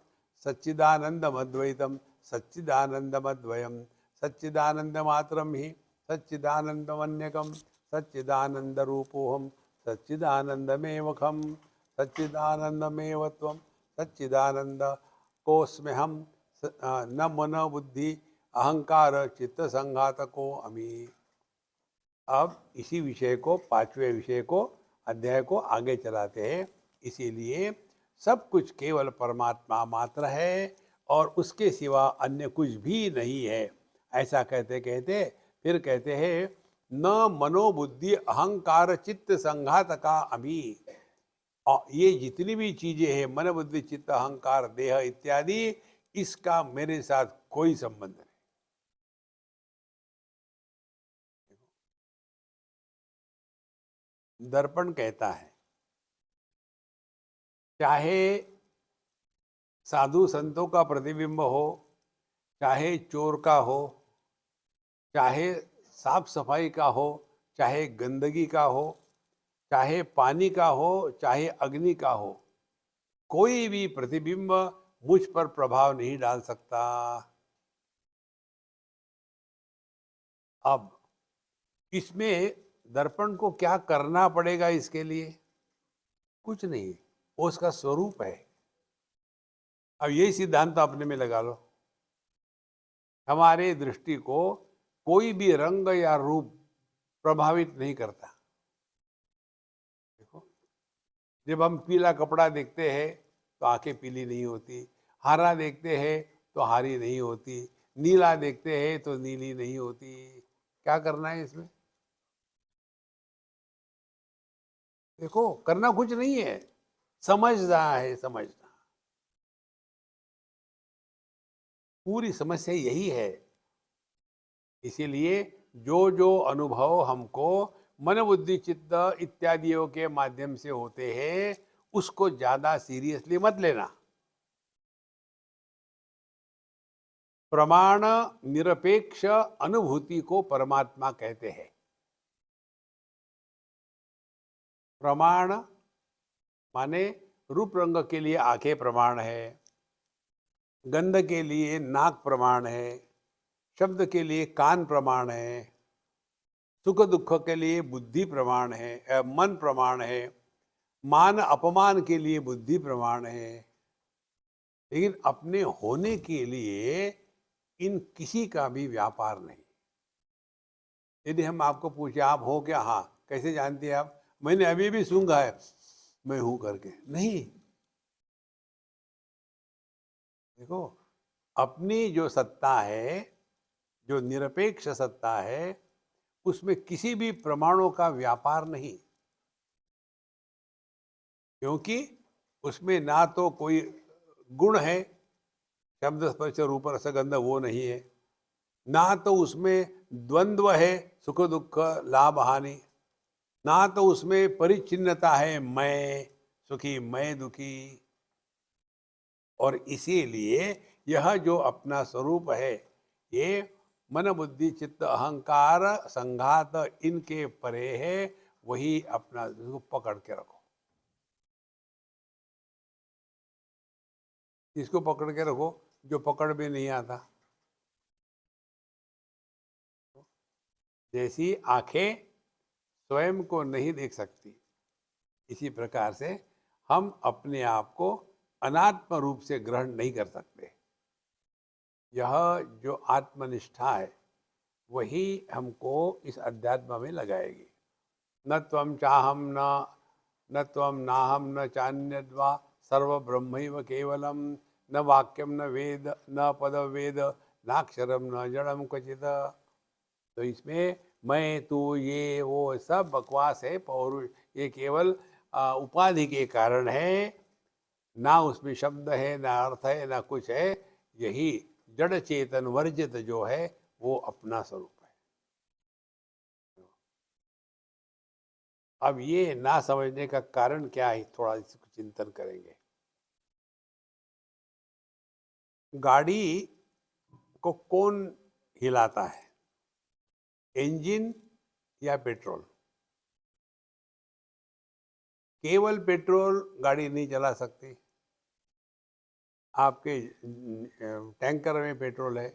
सच्चिदानंदमद्वैतम सच्चिदानंदमद्वयम सच्चिदानंदमात्रं हि सच्चिदानंदमन्यकम सच्चिदानंदरूपोऽहं सच्चिदानंदमेवखम सच्चिदानंदमेव त्वं सच्चिदानंद कोऽस्म्यहं न मन बुद्धि अहंकार चित्त संघातको अमी। अब इसी विषय को, 5वें विषय को, अध्याय को आगे चलाते हैं। इसीलिए सब कुछ केवल परमात्मा मात्र है और उसके सिवा अन्य कुछ भी नहीं है। ऐसा कहते कहते फिर कहते हैं, न मनोबुद्धि अहंकार चित्त संघात का अभी। और ये जितनी भी चीजें हैं, मन बुद्धि चित्त अहंकार देह इत्यादि, इसका मेरे साथ कोई संबंध नहीं। दर्पण कहता है, चाहे साधु संतों का प्रतिबिंब हो, चाहे चोर का हो, चाहे साफ सफाई का हो, चाहे गंदगी का हो, चाहे पानी का हो, चाहे अग्नि का हो, कोई भी प्रतिबिंब मुझ पर प्रभाव नहीं डाल सकता। अब इसमें दर्पण को क्या करना पड़ेगा? इसके लिए कुछ नहीं, वो उसका स्वरूप है। अब यही सिद्धांत अपने में लगा लो। हमारे दृष्टि को कोई भी रंग या रूप प्रभावित नहीं करता। देखो, जब हम पीला कपड़ा देखते हैं तो आंखें पीली नहीं होती, हरा देखते हैं तो हरी नहीं होती, नीला देखते हैं तो नीली नहीं होती। क्या करना है इसमें? देखो, करना कुछ नहीं है, समझना है, समझना। पूरी समस्या यही है। इसीलिए जो जो अनुभव हमको मन बुद्धि चित्त इत्यादियों के माध्यम से होते हैं, उसको ज्यादा सीरियसली मत लेना। प्रमाण निरपेक्ष अनुभूति को परमात्मा कहते हैं। प्रमाण माने रूप रंग के लिए आंखें प्रमाण है, गंध के लिए नाक प्रमाण है, शब्द के लिए कान प्रमाण है, सुख दुख के लिए बुद्धि प्रमाण है, मन प्रमाण है, मान अपमान के लिए बुद्धि प्रमाण है। लेकिन अपने होने के लिए इन किसी का भी व्यापार नहीं। यदि हम आपको पूछे आप हो क्या, हाँ, कैसे जानते हैं आप? मैंने अभी भी सूंघा है, मैं हूं करके नहीं। देखो, अपनी जो सत्ता है, जो निरपेक्ष सत्ता है, उसमें किसी भी प्रमाणों का व्यापार नहीं। क्योंकि उसमें ना तो कोई गुण है, शब्द स्पर्श रूप रस गंध, वो नहीं है। ना तो उसमें द्वंद्व है, सुख दुख लाभ हानि। ना तो उसमें परिच्छिन्नता है, मैं सुखी मैं दुखी। और इसीलिए यह जो अपना स्वरूप है, ये मन बुद्धि चित्त अहंकार संघात इनके परे है। वही अपना पकड़ के रखो। इसको पकड़ के रखो जो पकड़ में नहीं आता। जैसी आंखें स्वयं को नहीं देख सकती, इसी प्रकार से हम अपने आप को अनात्म रूप से ग्रहण नहीं कर सकते। यह जो आत्मनिष्ठा है, वही हमको इस अध्यात्म में लगाएगी। न त्वं चाहम न त्वं नाहम न चान्यद्वा सर्व ब्रह्मैव केवलम न वाक्यम न वेद न पदवेद नाक्षरम न जड़म क्वचित। तो इसमें मैं तू ये वो सब बकवास है, पौरुष, ये केवल उपाधि के कारण है। ना उसमें शब्द है, ना अर्थ है, ना कुछ है। यही जड़ चेतन वर्जित जो है, वो अपना स्वरूप है। अब ये ना समझने का कारण क्या है, थोड़ा इसको चिंतन करेंगे। गाड़ी को कौन हिलाता है, इंजन या पेट्रोल? केवल पेट्रोल गाड़ी नहीं चला सकती। आपके टैंकर में पेट्रोल है,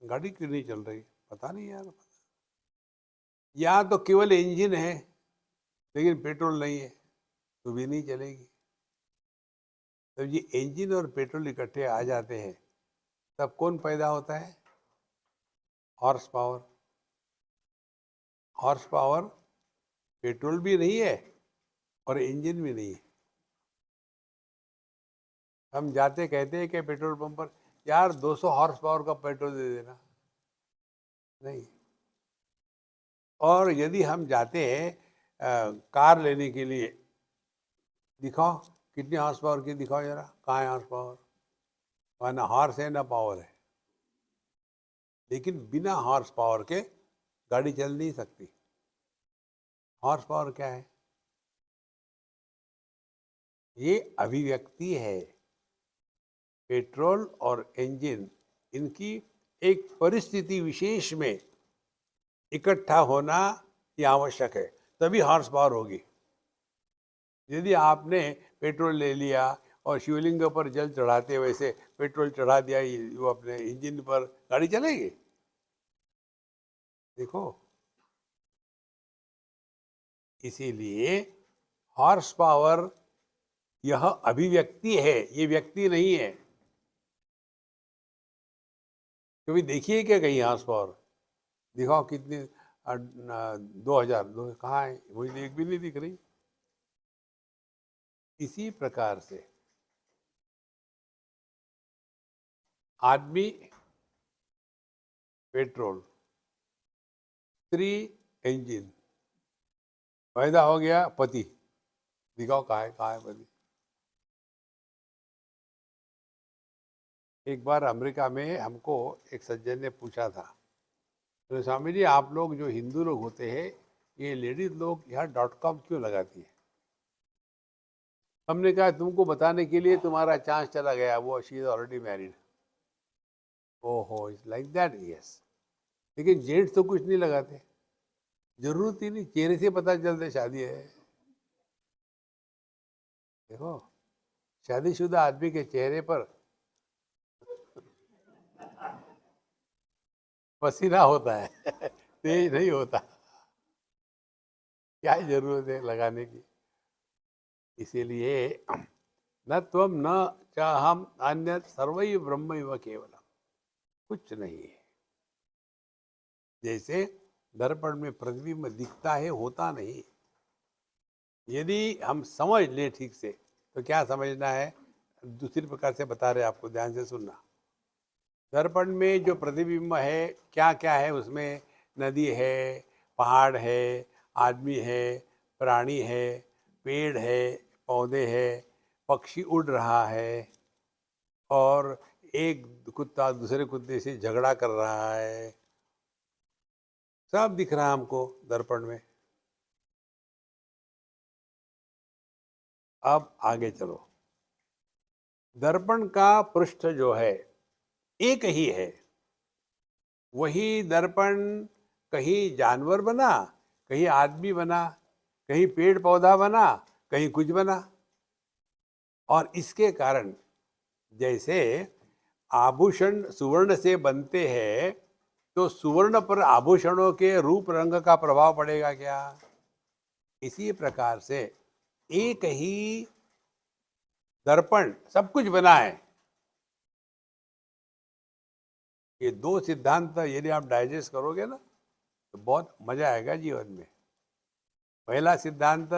गाड़ी क्यों नहीं चल रही? पता नहीं यार। या तो केवल इंजन है लेकिन पेट्रोल नहीं है, तो भी नहीं चलेगी। जब ये इंजन और पेट्रोल इकट्ठे आ जाते हैं तब कौन पैदा होता है? Horse power. Horse power petrol भी नहीं है और इंजन भी नहीं है। हम जाते कहते हैं कि पेट्रोल पंप पर, यार 200 हॉर्स पावर का पेट्रोल दे देना, नहीं। और यदि हम जाते हैं कार लेने के लिए, दिखाओ कितनी हॉर्स पावर की, दिखाओ जरा, कहाँ है हॉर्स पावर? वहाँ ना हॉर्स है ना पावर है। लेकिन बिना हॉर्स पावर के गाड़ी चल नहीं सकती। हॉर्स पावर क्या है? ये अभिव्यक्ति है। पेट्रोल और इंजन, इनकी एक परिस्थिति विशेष में इकट्ठा होना ये आवश्यक है, तभी हॉर्स पावर होगी। यदि आपने पेट्रोल ले लिया और शिवलिंग पर जल चढ़ाते वैसे पेट्रोल चढ़ा दिया वो अपने इंजन पर, गाड़ी चलेगी? देखो, इसीलिए हॉर्स पावर यह अभिव्यक्ति है, ये व्यक्ति नहीं है। कभी देखिए क्या कहीं हॉर्स पावर? दिखाओ कितनी, 2000 कहाँ है? मुझे एक भी नहीं दिख रही। इसी प्रकार से आदमी पेट्रोल, स्त्री इंजन, पैदा हो गया पति, दिखाओ कहाँ है पति? एक बार अमेरिका में हमको एक सज्जन ने पूछा था, तो स्वामी जी आप लोग जो हिंदू लोग होते हैं, ये लेडीज लोग यहाँ .com क्यों लगाती है? हमने कहा तुमको बताने के लिए तुम्हारा चांस चला गया, वो शी इज ऑलरेडी मैरिड। ओहो, इट्स लाइक दैट, यस। लेकिन जेंट्स तो कुछ नहीं लगाते, जरूरत ही नहीं, चेहरे से पता चलता शादी है। देखो, शादीशुदा आदमी के चेहरे पर पसीना होता है तेज नहीं होता। क्या जरूरत है लगाने की? इसीलिए न त्वम न चाहम अन्य सर्वैव ब्रह्मैव केवलम, कुछ नहीं है। जैसे दर्पण में प्रतिबिंब दिखता है, होता नहीं। यदि हम समझ ले ठीक से, तो क्या समझना है, दूसरी प्रकार से बता रहे आपको, ध्यान से सुनना। दर्पण में जो प्रतिबिंब है, क्या क्या है उसमें? नदी है, पहाड़ है, आदमी है, प्राणी है, पेड़ है, पौधे है, पक्षी उड़ रहा है, और एक कुत्ता दूसरे कुत्ते से झगड़ा कर रहा है। सब दिख रहा है हमको दर्पण में। अब आगे चलो। दर्पण का पृष्ठ जो है एक ही है। वही दर्पण कहीं जानवर बना, कहीं आदमी बना, कहीं पेड़ पौधा बना, कहीं कुछ बना। और इसके कारण, जैसे आभूषण सुवर्ण से बनते हैं, तो सुवर्ण पर आभूषणों के रूप रंग का प्रभाव पड़ेगा क्या? इसी प्रकार से एक ही दर्पण सब कुछ बना है। ये दो सिद्धांत यदि आप डाइजेस्ट करोगे ना, तो बहुत मजा आएगा जीवन में। पहला सिद्धांत,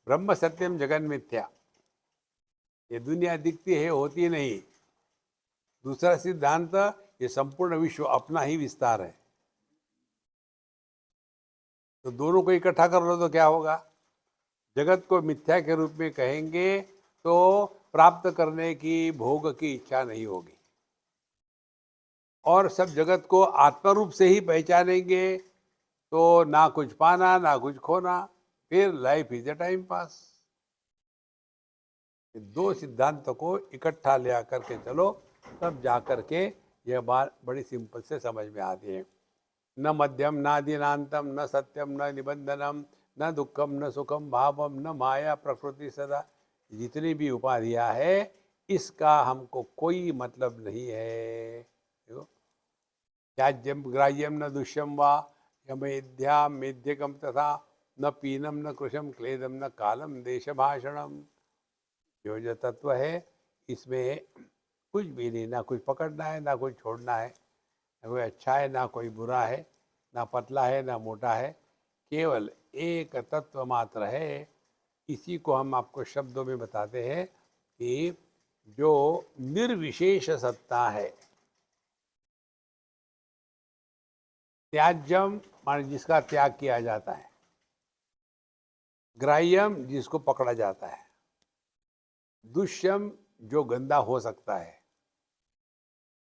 ब्रह्म सत्यम जगन मिथ्या, ये दुनिया दिखती है, होती नहीं। दूसरा सिद्धांत, ये संपूर्ण विश्व अपना ही विस्तार है। तो दोनों को इकट्ठा कर लो तो क्या होगा? जगत को मिथ्या के रूप में कहेंगे तो प्राप्त करने की, भोग की इच्छा नहीं होगी। और सब जगत को आत्मा रूप से ही पहचानेंगे तो ना कुछ पाना ना कुछ खोना, फिर life is a time pass. दो सिद्धांतों को इकट्ठा ले आकर के चलो, तब जा कर के यह बात बड़ी सिंपल से समझ में आती है। न मध्यम नादिनांतम न सत्यम न निबंधनम न दुखम न सुखम भावम न माया प्रकृति सदा। जितनी भी उपाधियां है इसका हमको कोई मतलब नहीं है। देखो, त्याज्यम ग्राह्यम न दुष्यम वा यमेध्या मेध्यकम तथा न पीनम न कृशम क्लेदम न कालम देश भाषणम। जो जो तत्व है इसमें कुछ भी नहीं, ना कुछ पकड़ना है ना कुछ छोड़ना है, ना कोई अच्छा है ना कोई बुरा है, ना पतला है ना मोटा है, केवल एक तत्व मात्र है। इसी को हम आपको शब्दों में बताते हैं कि जो निर्विशेष सत्ता है। त्याज्यम माने जिसका त्याग किया जाता है, ग्राह्यम जिसको पकड़ा जाता है, दुष्यम जो गंदा हो सकता है,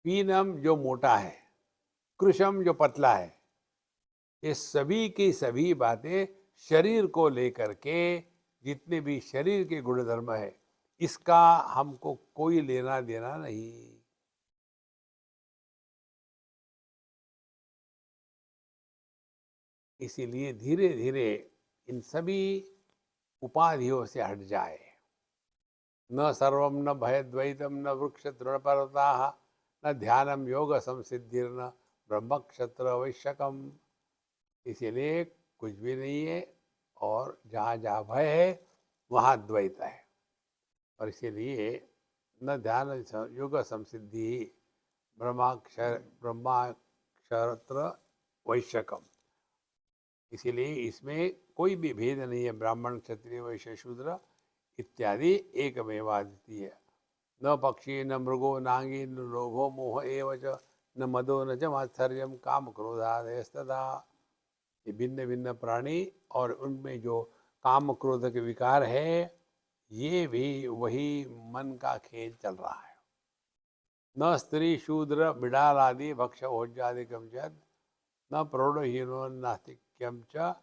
पीनम जो मोटा है, कृशम जो पतला है। ये सभी की सभी बातें शरीर को लेकर के, जितने भी शरीर के गुणधर्म है, इसका हमको कोई लेना देना नहीं। इसीलिए धीरे धीरे इन सभी उपाधियों से हट जाए। न सर्वम न भयद्वैतम न वृक्ष तृणपर्वता न ध्यानम योग संसिद्धिर्न ब्रह्म क्षत्र वैश्यकम। इसीलिए कुछ भी नहीं है, और जहाँ जहाँ भय है वहाँ द्वैत है। और इसीलिए न ध्यान योग संसिद्धि ब्रह्माक्षर वैश्यकम। इसीलिए इसमें कोई भी भेद नहीं है, ब्राह्मण क्षत्रिय वैश्य शूद्र इत्यादि एकमेवाद्वितीय। न पक्षी न मृगो नांगी न लोभो मोह एव च न मदो न च मात्सर्यम काम क्रोधादयस्तदा। ये भिन्न भिन्न प्राणी और उनमें जो काम क्रोध के विकार है, ये भी वही मन का खेल चल रहा है। न स्त्री शूद्र बिडाल आदि भक्ष भोज्यादिकम च न प्रौढ़हीनो नास्तिक्यम च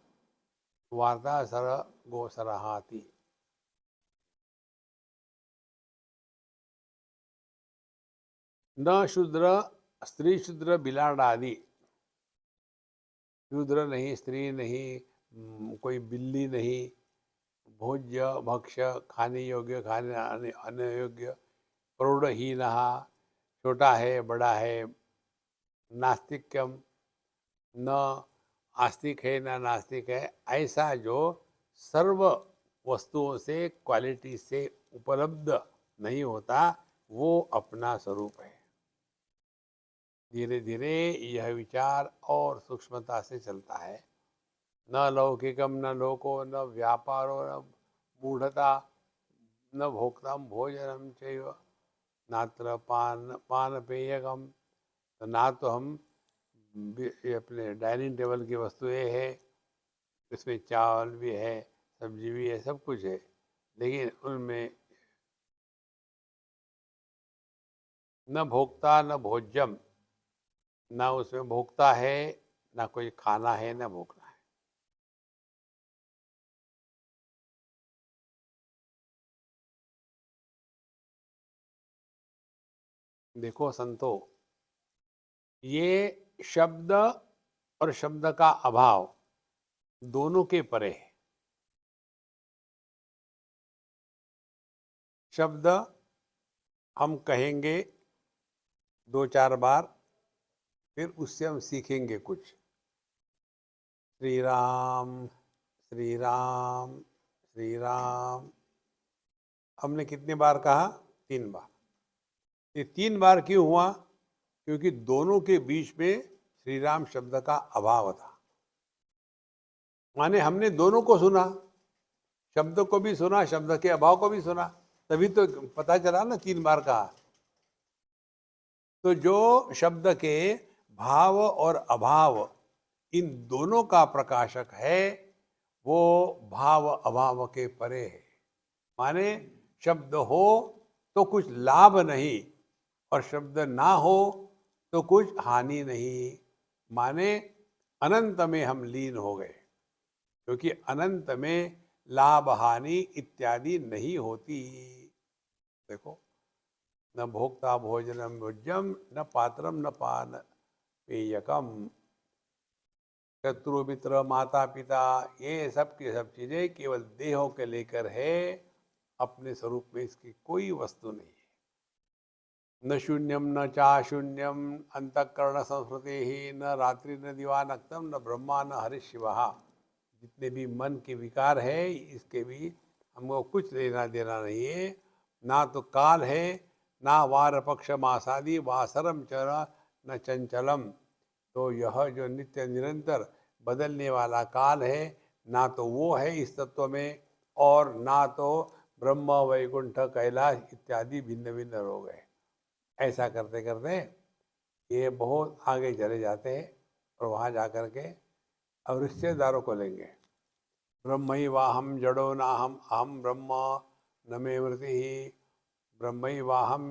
वार्ता सर गोसरहाति। न शूद्र स्त्री शूद्र बिलाड़ आदि, शूद्र नहीं, स्त्री नहीं, कोई बिल्ली नहीं, भोज्य भक्ष्य खाने योग्य खाने अन्य योग्य, प्रौढ़हीन छोटा है बड़ा है, नास्तिक्यम न आस्तिक है ना नास्तिक है, ऐसा जो सर्व वस्तुओं से क्वालिटी से उपलब्ध नहीं होता, वो अपना स्वरूप है। धीरे धीरे यह विचार और सूक्ष्मता से चलता है। न लौकिकम न लोको न व्यापारो न मूढ़ता न भोक्तम भोजनम चैव नात्र पान पेयकम। तो ना तो हम ये अपने डाइनिंग टेबल की वस्तुएं हैं, इसमें चावल भी है, सब्जी भी है, सब कुछ है, लेकिन उनमें न भोक्ता न भोज्यम, ना उसमें भोक्ता है, ना कोई खाना है, ना भोगना है। देखो संतो, ये शब्द और शब्द का अभाव दोनों के परे है। शब्द हम कहेंगे दो चार बार, फिर उससे हम सीखेंगे कुछ। श्री राम श्री राम श्री राम, हमने कितने बार कहा? 3 बार। ये 3 बार क्यों हुआ? क्योंकि दोनों के बीच में श्री राम शब्द का अभाव था। माने हमने दोनों को सुना, शब्द को भी सुना, शब्द के अभाव को भी सुना, तभी तो पता चला ना 3 बार कहा। तो जो शब्द के भाव और अभाव इन दोनों का प्रकाशक है, वो भाव अभाव के परे है। माने शब्द हो तो कुछ लाभ नहीं, और शब्द ना हो तो कुछ हानि नहीं। माने अनंत में हम लीन हो गए। क्योंकि अनंत में लाभ हानि इत्यादि नहीं होती। देखो, न भोक्ता भोजनम भुज्यम न पात्रम न पान पेयकम। शत्रु मित्र माता पिता ये सब की सब चीजें केवल देहों के लेकर है, अपने स्वरूप में इसकी कोई वस्तु नहीं है। न शून्यम न चाशून्यम अंतःकरण संस्कृति ही न रात्रि न दिवानक्तम न ब्रह्मा न हरि शिवा। जितने भी मन के विकार है इसके भी हमको कुछ लेना देना नहीं है। ना तो काल है, ना वार पक्ष मासादि वासरम चर न चंचलम। तो यह जो नित्य निरंतर बदलने वाला काल है, ना तो वो है इस तत्व में, और ना तो ब्रह्म वैकुंठ कैलाश इत्यादि भिन्न भिन्न रोग है। ऐसा करते करते ये बहुत आगे चले जाते हैं और वहाँ जा कर के अब रिश्तेदारों को लेंगे। ब्रह्मैवाहम जड़ो नाहम अहम ब्रह्म न मे मृति ब्रह्मैवाहम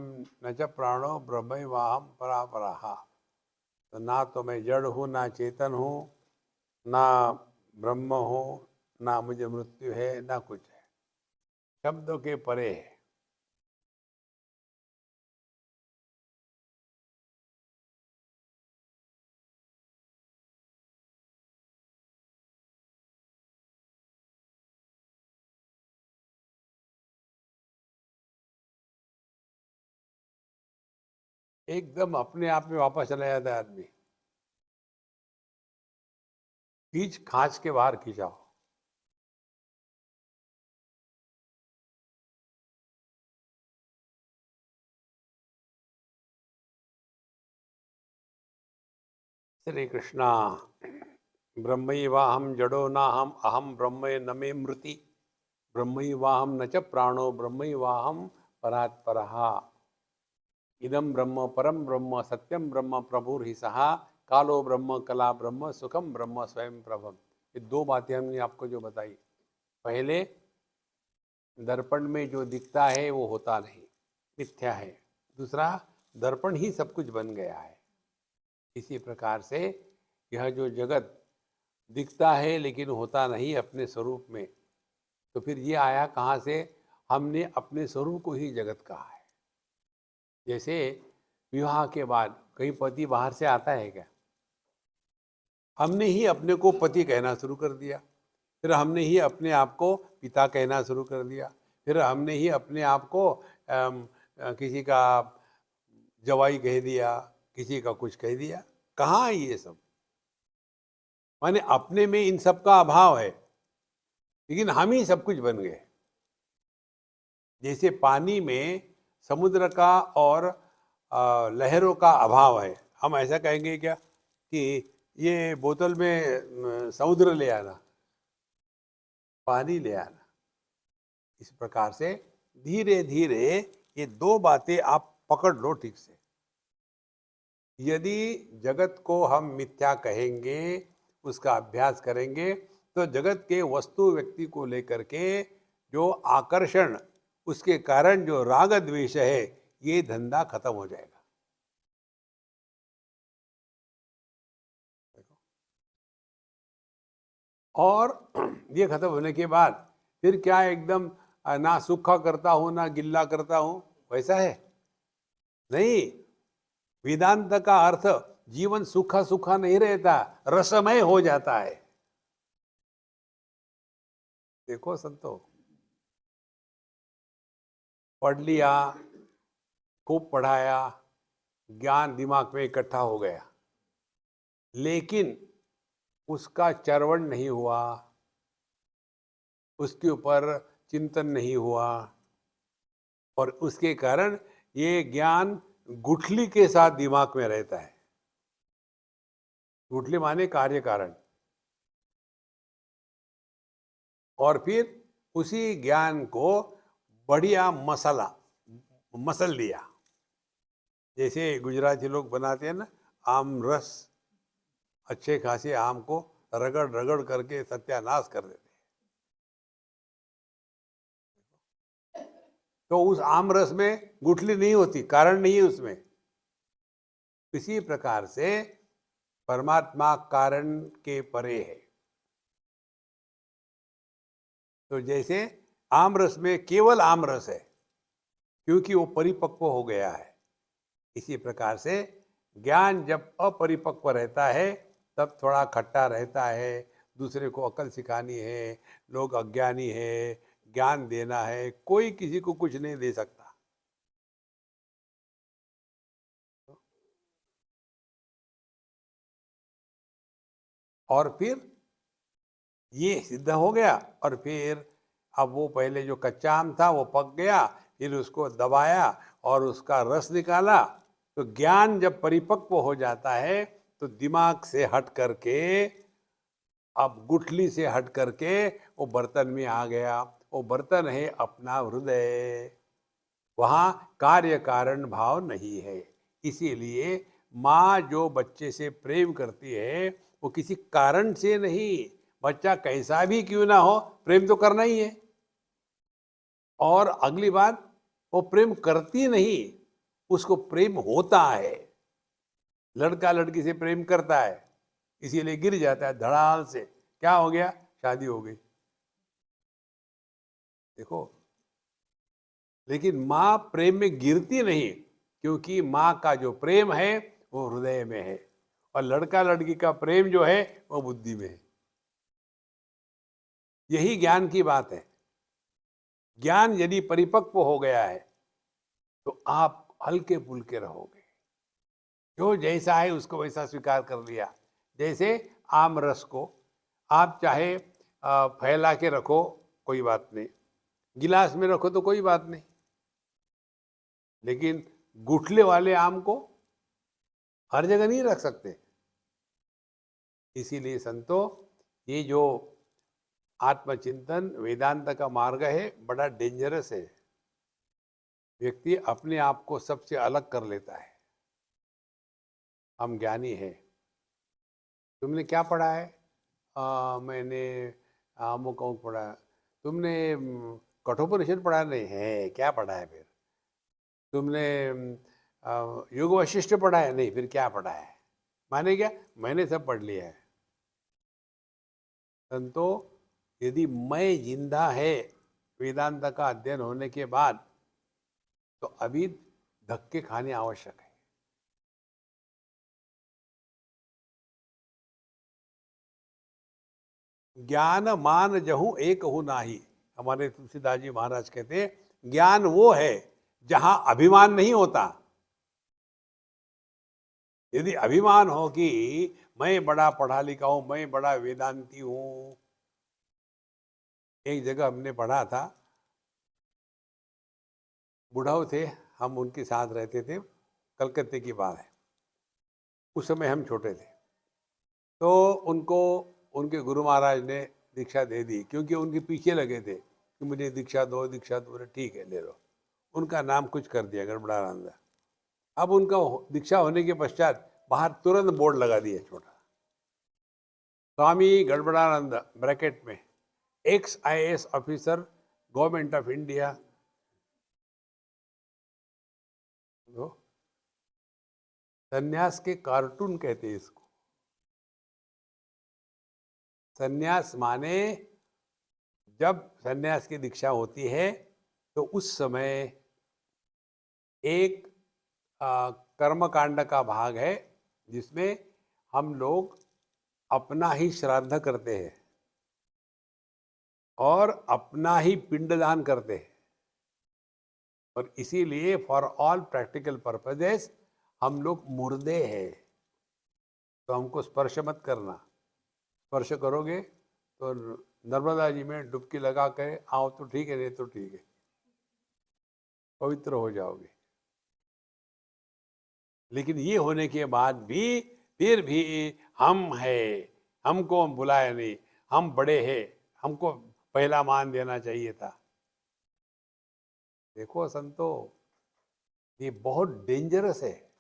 न च प्राणो ब्रह्मैवाहम परापराः। तो ना तो मैं जड़ हूँ, ना चेतन हूँ, ना ब्रह्म हूँ, ना मुझे मृत्यु है, ना कुछ है। शब्दों के परे है। एकदम अपने आप में वापस चला जाता है आदमी। खींच खांच के बाहर खींचाओ। श्री कृष्णा। ब्रह्मैवाहम जड़ो नाहम अहम ब्रह्म न मे मृति ब्रह्मैवाहम न च प्राणो ब्रह्मैवाहम परात् परः। इदम ब्रह्म परम ब्रह्म सत्यम ब्रह्म प्रभुर्हि सहा कालो ब्रह्म कला ब्रह्म सुखम ब्रह्म स्वयं प्रभम। ये दो बातें हमने आपको जो बताई। पहले, दर्पण में जो दिखता है वो होता नहीं, मिथ्या है। दूसरा, दर्पण ही सब कुछ बन गया है। इसी प्रकार से यह जो जगत दिखता है लेकिन होता नहीं अपने स्वरूप में, तो फिर ये आया कहाँ से? हमने अपने स्वरूप को ही जगत कहा है। जैसे विवाह के बाद कहीं पति बाहर से आता है क्या? हमने ही अपने को पति कहना शुरू कर दिया, फिर हमने ही अपने आप को पिता कहना शुरू कर दिया, फिर हमने ही अपने आप को किसी का जवाई कह दिया, किसी का कुछ कह दिया। कहाँ है ये सब? माने अपने में इन सब का अभाव है, लेकिन हम ही सब कुछ बन गए। जैसे पानी में समुद्र का और लहरों का अभाव है, हम ऐसा कहेंगे क्या कि ये बोतल में समुद्र ले आना, पानी ले आना। इस प्रकार से धीरे धीरे ये दो बातें आप पकड़ लो ठीक से। यदि जगत को हम मिथ्या कहेंगे, उसका अभ्यास करेंगे, तो जगत के वस्तु व्यक्ति को लेकर के जो आकर्षण, उसके कारण जो राग द्वेष है, ये धंधा खत्म हो जाएगा। और ये खत्म होने के बाद फिर क्या एकदम ना सूखा करता हूं ना गिल्ला करता हूं, वैसा है नहीं। वेदांत का अर्थ जीवन सूखा सूखा नहीं रहता, रसमय हो जाता है। देखो संतो, पढ़ लिया, खूब पढ़ाया, ज्ञान दिमाग में इकट्ठा हो गया, लेकिन उसका चरवण नहीं हुआ, उसके ऊपर चिंतन नहीं हुआ, और उसके कारण ये ज्ञान गुठली के साथ दिमाग में रहता है। गुठली माने कार्य कारण। और फिर उसी ज्ञान को बढ़िया मसाला मसल लिया। जैसे गुजराती लोग बनाते हैं ना, आम रस, अच्छे खासे आम को रगड़ रगड़ करके सत्यानाश कर देते हैं। तो उस आम रस में गुठली नहीं होती, कारण नहीं है उसमें। इसी प्रकार से परमात्मा कारण के परे है। तो जैसे आम रस में केवल आम रस है, क्योंकि वो परिपक्व हो गया है। इसी प्रकार से ज्ञान जब अपरिपक्व रहता है तब थोड़ा खट्टा रहता है, दूसरे को अकल सिखानी है, लोग अज्ञानी है, ज्ञान देना है, कोई किसी को कुछ नहीं दे सकता। और फिर ये सिद्ध हो गया, और फिर अब वो पहले जो कच्चा आम था वो पक गया, फिर उसको दबाया और उसका रस निकाला। तो ज्ञान जब परिपक्व हो जाता है तो दिमाग से हट करके, अब गुठली से हट करके वो बर्तन में आ गया। वो बर्तन है अपना हृदय, वहाँ कार्य कारण भाव नहीं है। इसीलिए माँ जो बच्चे से प्रेम करती है वो किसी कारण से नहीं, बच्चा कैसा भी क्यों ना हो प्रेम तो करना ही है। और अगली बात, वो प्रेम करती नहीं, उसको प्रेम होता है। लड़का लड़की से प्रेम करता है, इसीलिए गिर जाता है धड़ाल से, क्या हो गया, शादी हो गई। देखो, लेकिन माँ प्रेम में गिरती नहीं, क्योंकि माँ का जो प्रेम है वो हृदय में है, और लड़का लड़की का प्रेम जो है वो बुद्धि में है। यही ज्ञान की बात है। ज्ञान यदि परिपक्व हो गया है तो आप हल्के फुल्के रहोगे, जो जैसा है उसको वैसा स्वीकार कर लिया। जैसे आम रस को आप चाहे फैला के रखो, कोई बात नहीं, गिलास में रखो तो कोई बात नहीं, लेकिन गुठले वाले आम को हर जगह नहीं रख सकते। इसीलिए संतो, ये जो आत्मचिंतन वेदांत का मार्ग है बड़ा डेंजरस है। व्यक्ति अपने आप को सबसे अलग कर लेता है। हम ज्ञानी हैं। तुमने क्या पढ़ा है? मैंने अमुक अमुक पढ़ा है। तुमने कठोपनिषद पढ़ा नहीं है? क्या पढ़ा है फिर? तुमने योग वशिष्ठ पढ़ा है? नहीं, फिर क्या पढ़ा है? माने क्या, मैंने सब पढ़ लिया है। संतो, यदि मैं जिंदा है वेदांत का अध्ययन होने के बाद, तो अभी धक्के खाने आवश्यक है। ज्ञान मान जहूं एक हूं नाही, हमारे तुलसीदास जी महाराज कहते हैं ज्ञान वो है जहां अभिमान नहीं होता। यदि अभिमान हो कि मैं बड़ा पढ़ा लिखा हूं, मैं बड़ा वेदांती हूं। एक जगह हमने पढ़ा था, बुढ़ाऊ थे, हम उनके साथ रहते थे, कलकत्ते की बात है, उस समय हम छोटे थे। तो उनको उनके गुरु महाराज ने दीक्षा दे दी, क्योंकि उनके पीछे लगे थे कि मुझे दीक्षा दो दीक्षा दो। ठीक है, ले लो। उनका नाम कुछ कर दिया, गड़बड़ानंद। अब उनका दीक्षा होने के पश्चात बाहर तुरंत बोर्ड लगा दिया छोटा, स्वामी गड़बड़ानंद ब्रैकेट में XIS officer, government of India. सन्यास के कार्टून कहते हैं इसको। सन्यास माने जब सन्यास की दीक्षा होती है तो उस समय एक कर्मकांड का भाग है जिसमें हम लोग अपना ही श्राद्ध करते हैं और अपना ही पिंडदान करते हैं। और इसीलिए फॉर ऑल प्रैक्टिकल पर्पजेस हम लोग मुर्दे हैं। तो हमको स्पर्श मत करना। स्पर्श करोगे तो नर्मदा जी में डुबकी लगा के आओ तो ठीक है, नहीं तो ठीक है, पवित्र हो जाओगे। लेकिन ये होने के बाद भी फिर भी हम हैं, हमको बुलाया नहीं, हम बड़े हैं, हमको पहला मान देना चाहिए था। देखो संतो, ये बहुत डेंजरस है।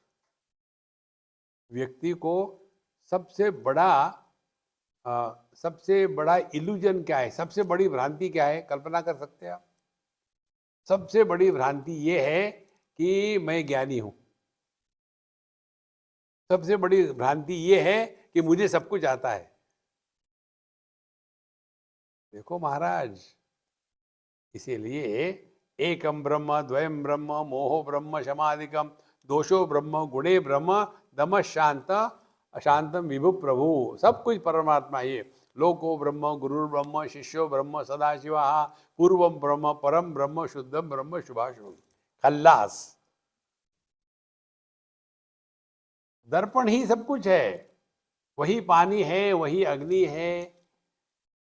व्यक्ति को सबसे बड़ा इल्यूजन क्या है, सबसे बड़ी भ्रांति क्या है, कल्पना कर सकते हैं आप? सबसे बड़ी भ्रांति ये है कि मैं ज्ञानी हूं। सबसे बड़ी भ्रांति ये है कि मुझे सब कुछ आता है। देखो महाराज, इसीलिए एकम ब्रह्म द्वयम ब्रह्म मोहो ब्रह्म शमादिकम दोषो ब्रह्म गुणे ब्रह्म दम शांत अशांतम विभु प्रभु, सब कुछ परमात्मा ही है। लोको ब्रह्म गुरु ब्रह्म शिष्यो ब्रह्म सदाशिव पूर्वम ब्रह्म परम ब्रह्म शुद्धम ब्रह्म शुभाशुभ। खल्लास, दर्पण ही सब कुछ है। वही पानी है, वही अग्नि है,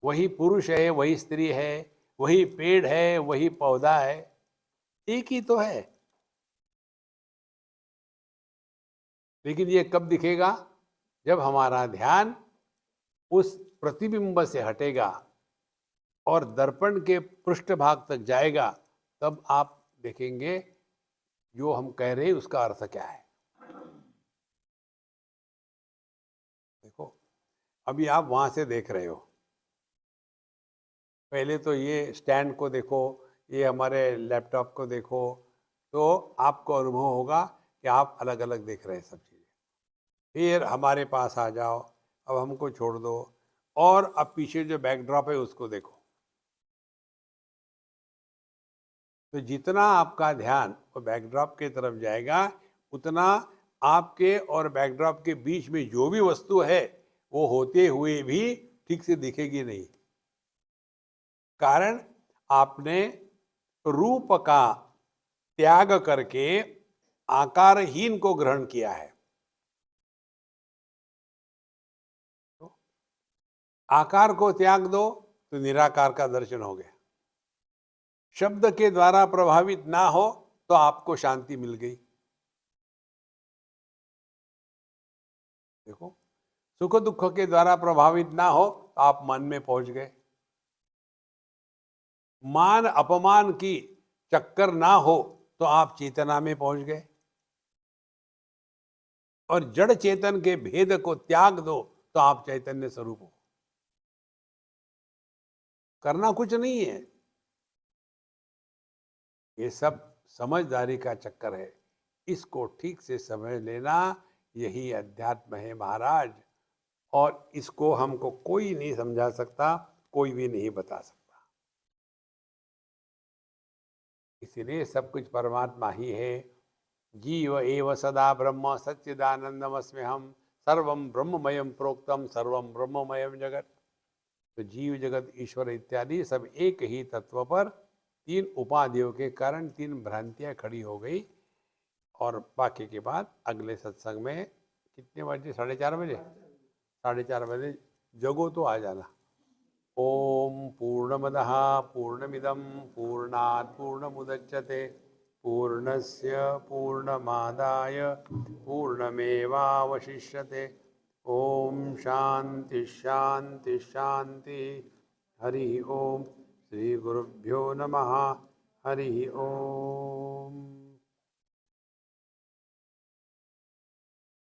वही पुरुष है, वही स्त्री है, वही पेड़ है, वही पौधा है, एक ही तो है। लेकिन ये कब दिखेगा? जब हमारा ध्यान उस प्रतिबिंब से हटेगा और दर्पण के पृष्ठभाग तक जाएगा, तब आप देखेंगे जो हम कह रहे हैं उसका अर्थ क्या है। देखो, अभी आप वहां से देख रहे हो, पहले तो ये स्टैंड को देखो, ये हमारे लैपटॉप को देखो, तो आपको अनुभव होगा कि आप अलग अलग देख रहे हैं सब चीज़ें। फिर हमारे पास आ जाओ, अब हमको छोड़ दो, और अब पीछे जो बैकड्रॉप है उसको देखो। तो जितना आपका ध्यान वो बैकड्रॉप की तरफ जाएगा, उतना आपके और बैकड्रॉप के बीच में जो भी वस्तु है वो होते हुए भी ठीक से दिखेगी नहीं। कारण आपने रूप का त्याग करके आकारहीन को ग्रहण किया है। तो आकार को त्याग दो तो निराकार का दर्शन हो गया। शब्द के द्वारा प्रभावित ना हो तो आपको शांति मिल गई। देखो, सुख दुख के द्वारा प्रभावित ना हो तो आप मन में पहुंच गए। मान अपमान की चक्कर ना हो तो आप चेतना में पहुंच गए। और जड़ चेतन के भेद को त्याग दो तो आप चैतन्य स्वरूप हो। करना कुछ नहीं है, ये सब समझदारी का चक्कर है। इसको ठीक से समझ लेना, यही अध्यात्म है महाराज। और इसको हमको कोई नहीं समझा सकता, कोई भी नहीं बता सकता। इसीलिए सब कुछ परमात्मा ही है। जीव एव सदा ब्रह्म सच्चिदानंदमस्म्यहम् सर्वं ब्रह्ममयम प्रोक्तम सर्वं ब्रह्ममयम जगत। तो जीव जगत ईश्वर इत्यादि सब एक ही तत्व पर तीन उपाधियों के कारण तीन भ्रांतियां खड़ी हो गई। और बाकी के बाद अगले सत्संग में कितने बजे? 4:30 बजे। 4:30 बजे जगो तो आ जाना। ओम पूर्णमदः पूर्णमिदं पूर्णात् पूर्णमुदच्यते पूर्णस्य पूर्णमादाय पूर्णमेवावशिष्यते। ओम शांति शांति शांति। हरि ओम। श्री गुरुभ्यो नमः। हरि ओम।